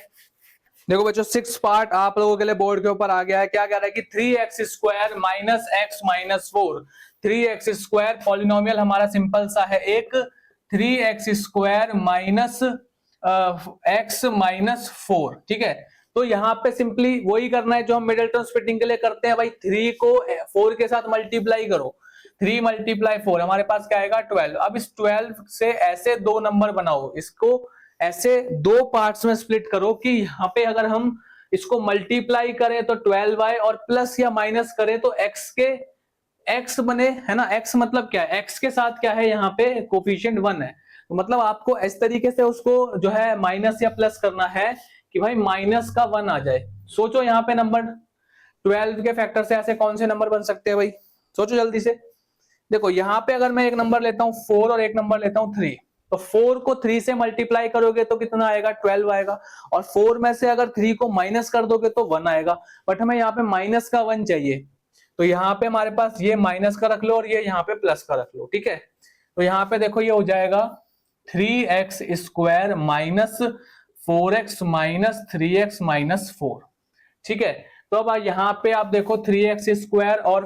देखो बच्चों 6th पार्ट आप लोगों के लिए बोर्ड के ऊपर आ गया है। क्या कह रहा है कि 3x square minus x minus 4। 3x square polynomial हमारा सिंपल सा है एक, 3x square minus x minus 4। ठीक है, तो यहाँ पे सिंपली वही करना है जो हम मिडिल टर्म स्प्लिटिंग के लिए करते हैं भाई। 3 को 4 के साथ मल्टीप्लाई करो, 3 मल्टीप्लाई 4 हमारे पास क्या आएगा 12। अब इस 12 से ऐसे दो नंबर बनाओ, इसको ऐसे दो पार्ट्स में स्प्लिट करो कि यहाँ पे अगर हम इसको मल्टीप्लाई करें तो 12y और प्लस या माइनस करें तो x के x बने, है ना। x मतलब क्या है, x के साथ क्या है यहाँ पे कोफिशिएंट 1 है। तो मतलब आपको इस तरीके से उसको जो है माइनस या प्लस करना है कि भाई माइनस का 1 आ जाए। सोचो यहाँ पे नंबर 12 के फैक्टर से ऐसे कौन से नंबर बन सकते हैं भाई, सोचो जल्दी से। देखो यहाँ पे अगर मैं एक नंबर लेता हूँ 4 और एक नंबर लेता हूँ 3, तो 4 को 3 से मल्टीप्लाई करोगे तो कितना आएगा 12 आएगा, और 4 में से अगर 3 को माइनस कर दोगे तो 1 आएगा। बट हमें यहाँ पे माइनस का 1 चाहिए, तो यहाँ पे हमारे पास ये माइनस का रख लो और ये यहाँ पे प्लस का रख लो। ठीक है, तो यहाँ पे देखो ये हो जाएगा 3x square minus 4x minus 3x minus 4। ठीक है, तो अब यहाँ पे आप देखो 3x स्क्वायर और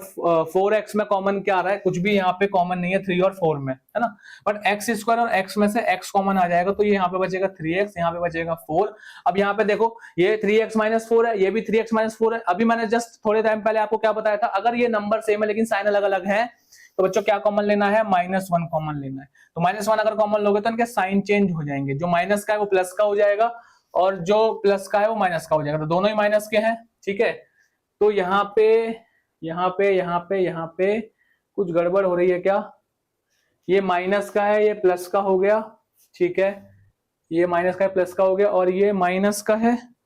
4x में कॉमन क्या आ रहा है, कुछ भी यहाँ पे कॉमन नहीं है 3 और 4 में, है ना। बट x स्क्वायर और x में से x कॉमन आ जाएगा, तो ये यहाँ पे बचेगा 3x, यहाँ पे बचेगा 4। अब यहाँ पे देखो ये 3x माइनस 4 है, ये भी 3x माइनस 4 है। अभी मैंने जस्ट थोड़े टाइम पहले आपको क्या बताया था, अगर ये नंबर सेम है लेकिन साइन अलग अलग है तो बच्चों क्या कॉमन लेना है, -1 कॉमन लेना है। तो -1 अगर कॉमन लोगे तो इनके साइन चेंज हो जाएंगे, जो माइनस का है वो प्लस का हो जाएगा और जो प्लस का है वो माइनस का हो जाएगा। तो दोनों ही माइनस के हैं। ठीक है, तो यहाँ पे कुछ गड़बड़ हो रही है क्या? ये माइनस का है, ये प्लस का हो गया, ठीक है, ये माइनस का है प्लस का हो गया, और ये माइनस का है,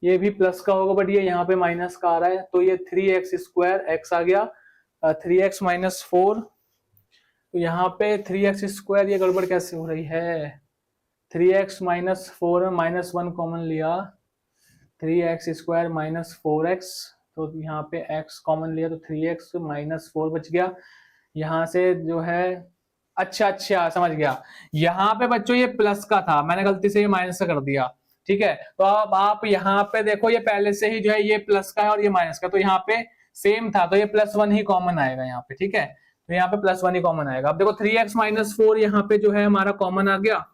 ये भी प्लस का होगा, बट ये यहाँ पे माइनस का आ रहा है, तो ये 3x² x आ गया, 3x माइनस 4। तो यहाँ पे 3x², ये गड़बड़ कैसे हो रही है? 3x माइनस 4 माइनस 1 कॉमन लिया, 3x² माइनस 4x, तो यहाँ पे x कॉमन लिया तो 3x माइनस 4 बच गया। यहाँ से जो है, अच्छा समझ गया, यहाँ पे बच्चों ये प्लस का था, मैंने गलती से ये माइनस का कर दिया, ठीक है। तो अब आप यहाँ पे देखो, ये पहले से ही जो है ये प्लस का है और ये माइनस का, तो यहाँ पे सेम था, तो ये +1 ही कॉमन आएगा यहाँ पे, ठीक है। तो यहाँ पे +1 ही कॉमन आएगा। अब देखो 3x माइनस 4 यहाँ पे जो है हमारा कॉमन आ गया,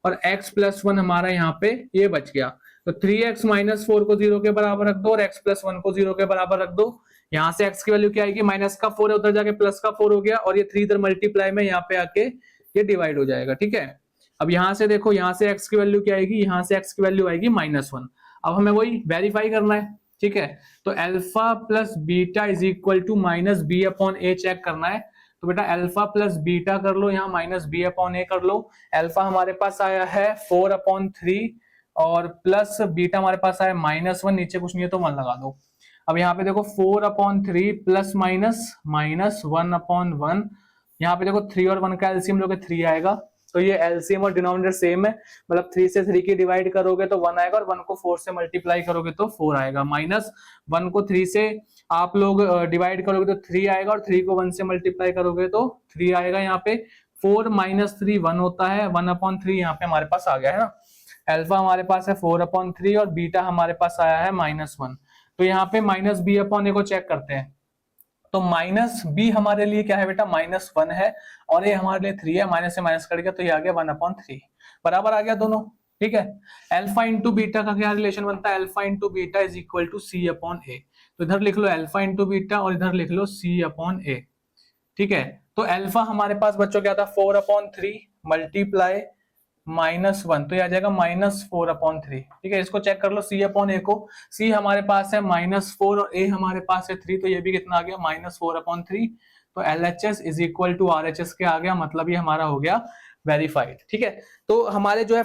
और x +1 हमारा यहाँ पे ये बच गया। तो 3x माइनस 4 को 0 के बराबर रख दो और x +1 को 0 के बराबर रख दो। यहाँ से x की वैल्यू क्या आएगी? माइनस का 4 है, उधर जाके प्लस का 4 हो गया, और ये 3 इधर मल्टीप्लाई में यहाँ पे आके ये डिवाइड हो जाएगा, ठीक है। अब यहाँ से देखो, यहाँ से x की वैल्यू क्या आएगी? यहाँ से x की वैल्यू आएगी -1। अब हमें वही वेरीफाई करना है, ठीक है। तो alpha plus beta is equal to -b/a check करना है। तो बेटा अल्फा प्लस बीटा कर लो, यहाँ -b/a कर लो। अल्फा हमारे पास आया है 4/3 और प्लस बीटा हमारे पास आया -1, नीचे कुछ नहीं है तो 1 लगा दो। अब यहाँ पे देखो 4/3 प्लस माइनस -1/1, यहाँ पे देखो 3 और 1 का एलसीएम लोगे 3 आएगा, तो ये एलसीएम और डिनोमिनेटर सेम है, मतलब 3 से 3 की डिवाइड करोगे तो 1 आएगा, और 1 को 4 से मल्टीप्लाई करोगे तो 4 आएगा, -1 को 3 से आप लोग डिवाइड करोगे तो 3 आएगा, और 3 को 1 से मल्टीप्लाई करोगे तो 3 आएगा। यहाँ पे 4 - 3 1 होता है, 1/3 यहाँ पे हमारे पास आ गया है ना। अल्फा हमारे पास है 4/3 और बीटा हमारे पास आया है -1। तो यहाँ पे -b/a को चेक करते हैं। तो -b हमारे लिए क्या है बेटा? -1 है, और ये हमारे लिए 3 है, माइनस से माइनस कट गया तो ये आ गया 1/3, बराबर आ गया दोनों, ठीक है। अल्फा इंटू बीटा का क्या रिलेशन बनता है? Alpha into beta is equal to c/a। तो इधर लिख लो अल्फा इंटू बीटा और इधर लिख लो c/a, ठीक है। तो अल्फा हमारे पास बच्चों क्या था? 4/3 मल्टीप्लाई -1, तो ये आ जाएगा -4/3, ठीक है। इसको चेक कर लो c/a को, c हमारे पास है -4 और a हमारे पास है 3, तो ये भी कितना आ गया? -4/3। तो LHS is equal to RHS के आ गया, मतलब ये हमारा हो गया वेरीफाइड, ठीक है। तो हमारे जो है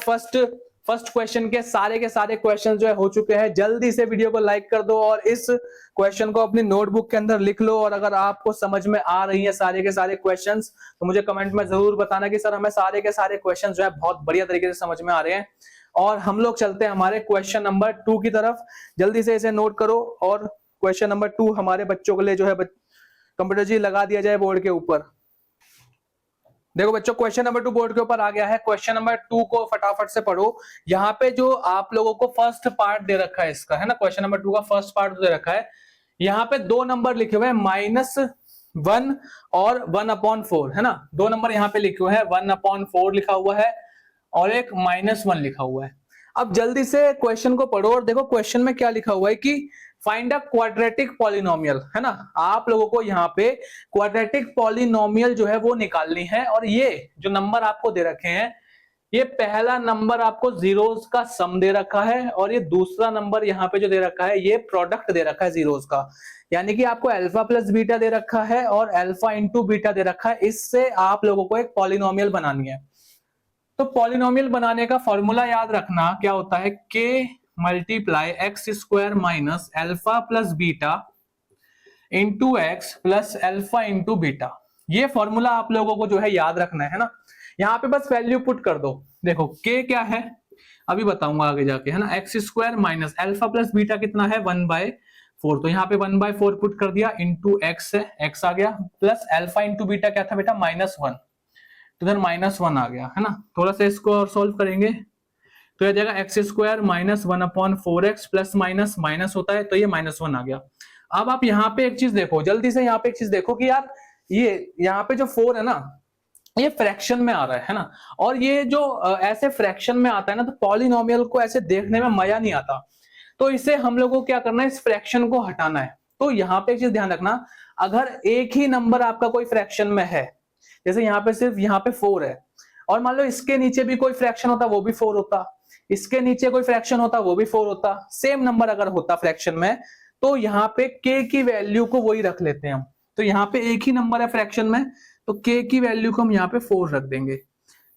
फर्स्ट क्वेश्चन के सारे क्वेश्चन जो है हो चुके हैं। जल्दी से वीडियो को लाइक कर दो और इस क्वेश्चन को अपनी नोटबुक के अंदर लिख लो, और अगर आपको समझ में आ रही है सारे के सारे क्वेश्चंस तो मुझे कमेंट में जरूर बताना कि सर हमें सारे के सारे क्वेश्चन जो है बहुत बढ़िया तरीके से समझ में आ रहे हैं। और हम लोग चलते हैं हमारे क्वेश्चन नंबर 2 की तरफ। जल्दी से इसे नोट करो, और क्वेश्चन नंबर 2 हमारे बच्चों के लिए जो है कंप्यूटर जी लगा दिया जाए बोर्ड के ऊपर। देखो बच्चों, क्वेश्चन नंबर 2 बोर्ड के ऊपर आ गया है। क्वेश्चन नंबर 2 को फटाफट से पढ़ो। यहाँ पे जो आप लोगों को फर्स्ट पार्ट दे रखा है इसका, है ना, क्वेश्चन नंबर 2 का फर्स्ट पार्ट दे रखा है। यहाँ पे 2 नंबर लिखे हुए हैं, -1 और 1/4, है ना। 2 नंबर यहाँ पे लिखे हुए हैं, 1/4 लिखा हुआ है और एक -1 लिखा हुआ है। अब जल्दी से क्वेश्चन को पढ़ो और देखो क्वेश्चन में क्या लिखा हुआ है कि फाइंड अ क्वाड्रेटिक पॉलिनोमियल, है ना। आप लोगों को यहाँ पे क्वाड्रेटिक पॉलिनोमियल जो है वो निकालनी है, और ये जो नंबर आपको दे रखे हैं, ये पहला नंबर आपको जीरोस का सम दे रखा है, और ये दूसरा नंबर यहाँ पे जो दे रखा है ये प्रोडक्ट दे रखा है जीरोस का। यानी कि आपको अल्फा प्लस बीटा दे रखा है और अल्फा इंटू बीटा दे रखा है। इससे आप लोगों को एक पॉलिनोमियल बनानी है। तो पॉलिनोमियल बनाने का फॉर्मूला याद रखना क्या होता है? k multiply x² minus alpha plus beta into x plus alpha into beta. ये फॉर्मूला आप लोगों को जो है याद रखना है ना। यहाँ पे बस वैल्यू पुट कर दो। देखो k क्या है अभी बताऊंगा आगे जाके, है ना। x² minus alpha plus beta कितना है? 1/4। तो यहाँ पे 1/4 पुट कर दिया, इंटू x है, x आ गया, प्लस अल्फा इंटू बीटा क्या था बेटा? -1, तो इधर -1 आ गया, है ना। थोड़ा सा इसको और सोल्व करेंगे तो यह जाएगा x² minus 1/4x plus minus होता है, तो ये -1 आ गया। अब आप यहाँ पे एक चीज देखो, जल्दी से यहाँ पे एक चीज देखो कि यार ये यहाँ पे जो 4 है ना, ये फ्रैक्शन में आ रहा है ना। और ये जो ऐसे फ्रैक्शन में आता है ना, तो पॉलिनोमियल को ऐसे देखने में मजा नहीं आता। तो इसे हम लोगों को क्या करना है? इस फ्रैक्शन को हटाना है। तो यहाँ पे एक चीज ध्यान रखना, अगर एक ही नंबर आपका कोई फ्रैक्शन में है, जैसे यहाँ पे सिर्फ यहाँ पे 4 है, और मान लो इसके नीचे भी कोई फ्रैक्शन होता वो भी 4 होता, इसके नीचे कोई फ्रैक्शन होता वो भी 4 होता, सेम नंबर अगर होता फ्रैक्शन में, तो यहाँ पे k की वैल्यू को वही रख लेते हैं हम। तो यहाँ पे एक ही नंबर है फ्रैक्शन में, तो k की वैल्यू को हम यहाँ पे 4 रख देंगे।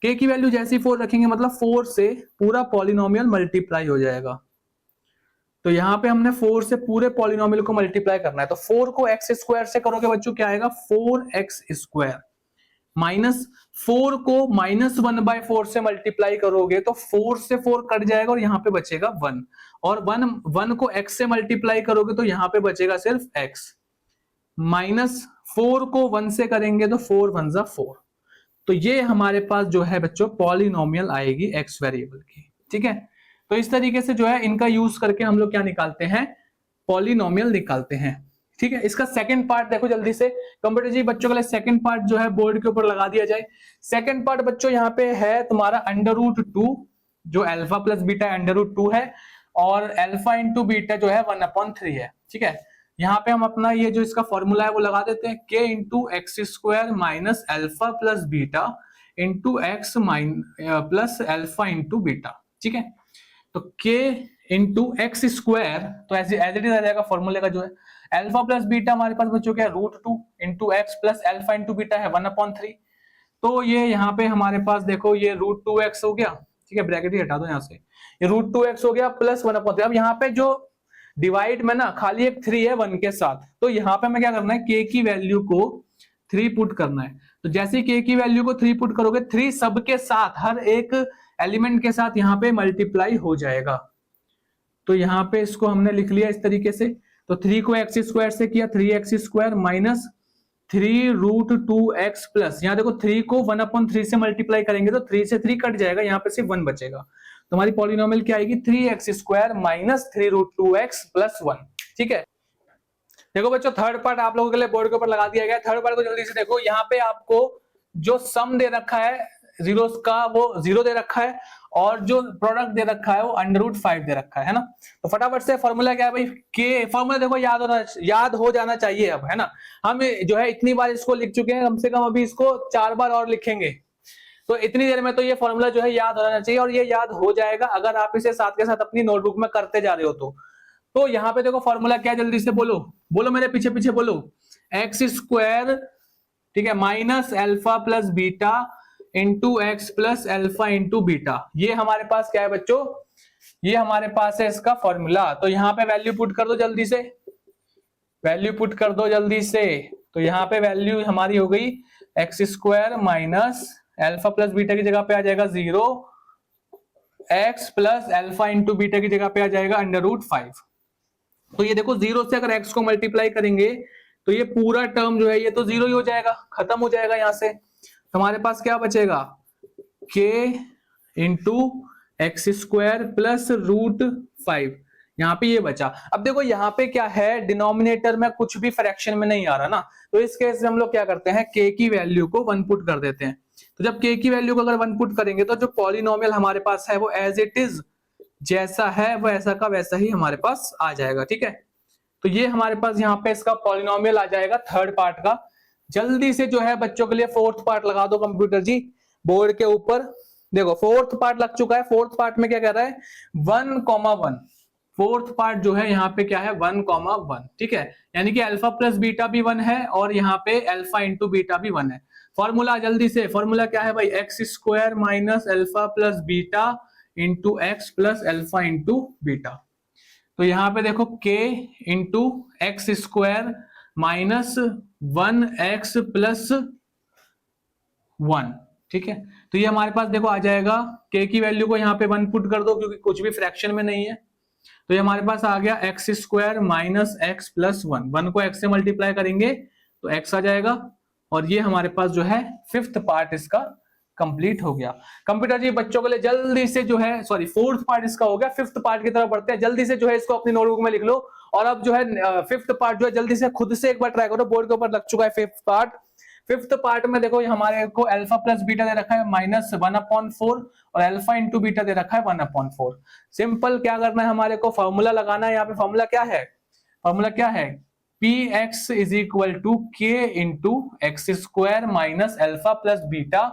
k की वैल्यू जैसे ही 4 रखेंगे मतलब 4 से पूरा पॉलिनोमियल मल्टीप्लाई हो जाएगा। तो यहाँ पे हमने 4 से पूरे पॉलिनोमियल को मल्टीप्लाई करना है। तो 4 को x स्क्वायर से करोगे बच्चों क्या आएगा, 4x स्क्वायर, माइनस 4 को -1/4 से मल्टीप्लाई करोगे तो 4 से 4 कट जाएगा और यहाँ पे बचेगा 1, और 1 को x से मल्टीप्लाई करोगे तो यहाँ पे बचेगा सिर्फ x, माइनस 4 को 1 से करेंगे तो 4 1 जा 4। तो ये हमारे पास जो है बच्चों पॉलिनोमियल आएगी x वेरिएबल की, ठीक है। तो इस तरीके से जो है इनका यूज करके हम लोग क्या निकालते हैं, पॉलिनोमियल निकालते हैं, ठीक है। इसका सेकंड पार्ट देखो जल्दी से कंप्यूटर जी, बच्चों के लिए सेकंड पार्ट जो है बोर्ड के ऊपर लगा दिया जाए। सेकंड पार्ट बच्चों यहाँ पे है तुम्हारा √2, जो अल्फा प्लस बीटा √2 है, और अल्फा इंटू बीटा जो है 1/3 है, ठीक है। यहाँ पे हम अपना ये जो इसका फॉर्मूला है वो लगा देते हैं, k into x square minus alpha plus beta into x plus alpha into beta, ठीक है। तो k इंटू एक्स स्क्वायर, तो एज इट इज आ जाएगा फॉर्मूले का जो है, अल्फा प्लस बीटा हमारे पास बच्चों क्या है √2 into x plus alpha into beta है 1/3। तो ये यहाँ पे हमारे पास देखो ये √2x हो गया, ठीक है, ब्रैकेट ही हटा दो यहाँ से, ये √2x हो गया प्लस 1/3। अब यहाँ पे जो डिवाइड में ना खाली एक 3 है 1 के साथ, तो यहाँ पे हमें क्या करना है, k की वैल्यू को 3 पुट करना है। तो जैसे k की वैल्यू को 3 पुट करोगे, 3 सबके साथ हर एक एलिमेंट के साथ यहाँ पे मल्टीप्लाई हो जाएगा। तो यहाँ पे इसको हमने लिख लिया इस तरीके से। तो 3 को एक्स स्क्वायर से किया 3x square minus 3√2x plus, यहाँ देखो 3 को 1/3 से मल्टीप्लाई करेंगे तो 3 से 3 कट जाएगा, यहाँ पे सिर्फ 1 बचेगा। तो हमारी पॉलिनोमियल क्या आएगी, 3x square minus 3√2x plus 1, ठीक है। देखो बच्चों थर्ड पार्ट आप लोगों के लिए बोर्ड के ऊपर लगा दिया गया है। थर्ड पार्ट को जल्दी से देखो, यहाँ पे आपको जो सम दे रखा है जीरोस का वो 0 दे रखा है, और जो प्रोडक्ट दे रखा है वो √5 दे रखा है ना। तो फटाफट से फॉर्मूला क्या है भाई, के फॉर्मूला देखो याद हो जाना चाहिए अब, है ना। हम जो है इतनी बार इसको लिख चुके हैं, कम से कम अभी इसको 4 बार और लिखेंगे, तो इतनी देर में तो ये फॉर्मूला जो है याद हो जाना चाहिए, और ये याद हो जाएगा अगर आप इसे साथ के साथ अपनी नोटबुक में करते जा रहे हो तो। तो यहाँ पे देखो फॉर्मूला क्या है, जल्दी से बोलो बोलो, मेरे पीछे पीछे बोलो, एक्स स्क्वायर, ठीक है, minus alpha plus beta into x plus alpha into beta. ये हमारे पास क्या है बच्चों, ये हमारे पास है इसका फॉर्मूला। तो यहाँ पे वैल्यू पुट कर दो जल्दी से, वैल्यू पुट कर दो जल्दी से। तो यहाँ पे वैल्यू हमारी हो गई x square minus alpha plus beta की जगह पे आ जाएगा 0, x plus alpha into beta की जगह पे आ जाएगा √5। तो ये देखो 0 से अगर x को मल्टीप्लाई करेंगे तो ये पूरा टर्म जो है ये तो 0 ही हो जाएगा, खत्म हो जाएगा यहाँ से। तो हमारे पास क्या बचेगा, k into x square plus √5, यहाँ पे ये बचा। अब देखो यहाँ पे क्या है, डिनोमिनेटर में कुछ भी फ्रैक्शन में नहीं आ रहा ना, तो इस केस में हम लोग क्या करते हैं, k की वैल्यू को 1 पुट कर देते हैं। तो जब k की वैल्यू को अगर 1 पुट करेंगे तो जो पॉलिनोमियल हमारे पास है वो एज इट इज जैसा है वो ऐसा का वैसा ही हमारे पास आ जाएगा, ठीक है। तो ये हमारे पास यहाँ पे इसका पॉलिनोमियल आ जाएगा थर्ड पार्ट का। जल्दी से जो है बच्चों के लिए फोर्थ पार्ट लगा दो कंप्यूटर जी बोर्ड के ऊपर। देखो फोर्थ पार्ट लग चुका है। फोर्थ पार्ट में क्या कह रहा है, 1,1। फोर्थ पार्ट जो है यहाँ पे क्या है, 1,1, ठीक है। यानी कि अल्फा प्लस बीटा भी 1 है और यहाँ पे अल्फा इंटू बीटा भी 1 है। फॉर्मूला जल्दी से, फॉर्मूला क्या है भाई, x square minus alpha plus beta into x plus alpha into beta. तो यहाँ पे देखो k into x square minus 1x plus 1, ठीक है। तो ये हमारे पास देखो आ जाएगा, k की वैल्यू को यहाँ पे 1 पुट कर दो क्योंकि कुछ भी फ्रैक्शन में नहीं है। तो ये हमारे पास आ गया x square minus x plus 1, 1 को x से मल्टीप्लाई करेंगे तो x आ जाएगा, और ये हमारे पास जो है फिफ्थ पार्ट इसका कंप्लीट हो गया। कंप्यूटर जी बच्चों के लिए जल्दी से जो है, सॉरी फोर्थ पार्ट इसका हो गया, फिफ्थ पार्ट की तरफ बढ़ते हैं। जल्दी से जो है इसको अपनी नोटबुक में लिख लो, और अब जो है फिफ्थ पार्ट जो है जल्दी से खुद से एक बार ट्राई करो, बोर्ड के ऊपर लग चुका है फिफ्थ पार्ट। फिफ्थ पार्ट में देखो हमारे को अल्फा प्लस बीटा दे रखा है -1/4 और अल्फा इंटू बीटा दे रखा है 1/4। सिंपल क्या करना है, हमारे को फॉर्मूला लगाना है। यहाँ पे फॉर्मूला क्या है, फॉर्मूला क्या है, px is equal to k into x square minus alpha plus beta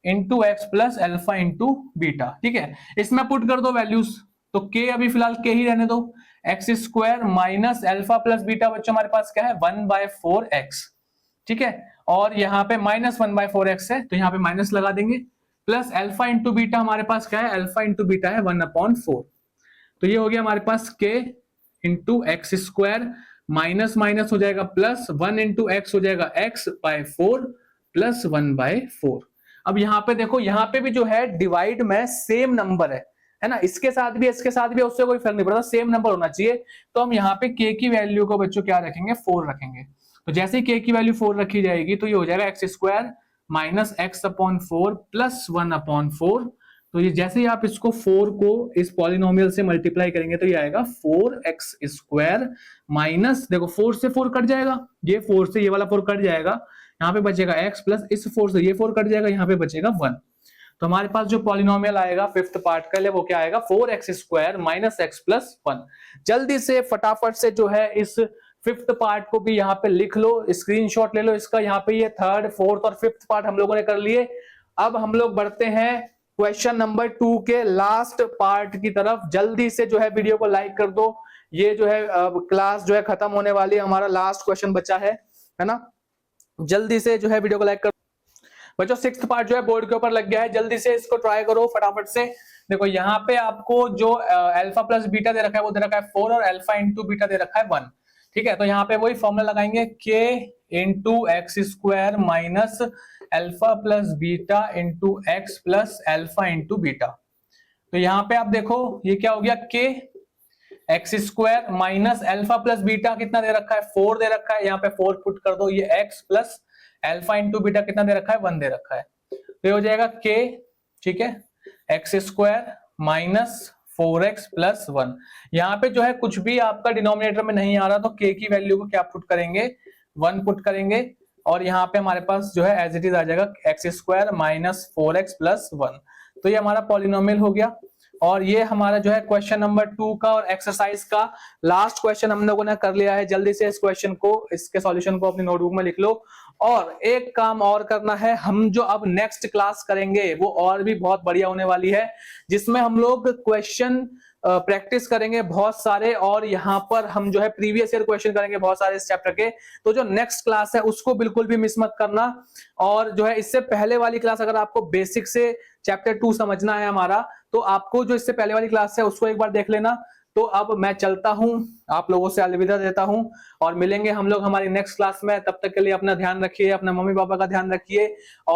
into x plus alpha into beta, ठीक है। इसमें पुट कर दो वैल्यूज, तो k अभी फिलहाल k ही रहने दो, x square minus alpha plus beta बच्चों हमारे पास क्या है 1/4x, ठीक है। और यहाँ पे -1/4x है तो यहाँ पे माइनस लगा देंगे, प्लस अल्फा इंटू बीटा हमारे पास क्या है, अल्फा इंटू बीटा है 1/4। तो ये हो गया हमारे पास k into x square, minus minus हो जाएगा प्लस, 1 इंटू एक्स हो जाएगा x/4 प्लस 1/4। अब यहाँ पे देखो, यहाँ पे भी जो है डिवाइड में सेम नंबर है ना, इसके साथ भी इसके साथ भी, उससे कोई फर्क नहीं पड़ता, सेम नंबर होना चाहिए। तो हम यहाँ पे k की वैल्यू को बच्चों क्या रखेंगे, 4 रखेंगे। तो जैसे ही k की वैल्यू 4 रखी जाएगी तो ये हो जाएगा x square minus x/4 plus 1/4। तो ये जैसे ही आप इसको 4 को इस पॉलिनोमियल से मल्टीप्लाई करेंगे तो ये आएगा 4x स्क्वायर माइनस, देखो 4 से 4 कट जाएगा, ये 4 से ये वाला 4 कट जाएगा, यहाँ पे बचेगा x प्लस इस 4 से ये 4 कट जाएगा, यहाँ पे बचेगा 1। तो हमारे पास जो पॉलिनोमियल आएगा फिफ्थ पार्ट का लिए वो क्या आएगा, 4x square minus x plus 1। जल्दी से फटाफट से जो है इस फिफ्थ पार्ट को भी यहाँ पे लिख लो, स्क्रीनशॉट ले लो इसका। यहाँ पे ये थर्ड, फोर्थ और फिफ्थ पार्ट हम लोगों ने कर लिए। अब हम लोग बढ़ते हैं क्वेश्चन नंबर 2 के लास्ट पार्ट की तरफ। जल्दी से जो है वीडियो को लाइक कर दो, ये जो है क्लास जो है खत्म होने वाली है, हमारा लास्ट क्वेश्चन बचा है ना। जल्दी से जो है वीडियो को लाइक कर बच्चों। सिक्स्थ पार्ट जो है बोर्ड के ऊपर लग गया है, जल्दी से इसको ट्राई करो फटाफट से। देखो यहाँ पे आपको जो अल्फा प्लस बीटा दे रखा है वो दे रखा है 4 और अल्फा इंटू बीटा दे रखा है 1, ठीक है। तो यहाँ पे वही फॉर्मूला लगाएंगे, k into x square minus alpha plus beta into x plus alpha into beta. तो यहाँ पे आप देखो ये क्या हो गया, k x square minus alpha plus beta कितना दे रखा है, 4 दे रखा है, यहाँ पे 4 पुट कर दो, ये x plus alpha into beta कितना दे रखा है, 1 दे रखा है। तो ये हो जाएगा k, ठीक है, x square minus 4x plus 1। यहाँ पे जो है कुछ भी आपका डिनोमिनेटर में नहीं आ रहा तो k की वैल्यू को क्या पुट करेंगे, 1 पुट करेंगे, और यहाँ पे हमारे पास जो है एज इट इज आ जाएगा x square minus 4x plus 1। तो ये हमारा पॉलिनोमियल हो गया। और ये हमारा जो है क्वेश्चन नंबर 2 का और एक्सरसाइज का लास्ट क्वेश्चन हम लोगों ने कर लिया है। जल्दी से इस क्वेश्चन को, इसके सॉल्यूशन को अपनी नोटबुक में लिख लो। और एक काम और करना है, हम जो अब नेक्स्ट क्लास करेंगे वो और भी बहुत बढ़िया होने वाली है, जिसमें हम लोग क्वेश्चन प्रैक्टिस करेंगे बहुत सारे, और यहाँ पर हम जो है प्रीवियस ईयर क्वेश्चन करेंगे बहुत सारे इस चैप्टर के। तो जो नेक्स्ट क्लास है उसको बिल्कुल भी मिस मत करना। और जो है इससे पहले वाली क्लास अगर आपको बेसिक से चैप्टर 2 समझना है हमारा, तो आपको जो इससे पहले वाली क्लास है उसको एक बार देख लेना। तो अब मैं चलता हूं, आप लोगों से अलविदा देता हूं, और मिलेंगे हम लोग हमारी नेक्स्ट क्लास में। तब तक के लिए अपना ध्यान रखिए, अपना मम्मी पापा का ध्यान रखिए। और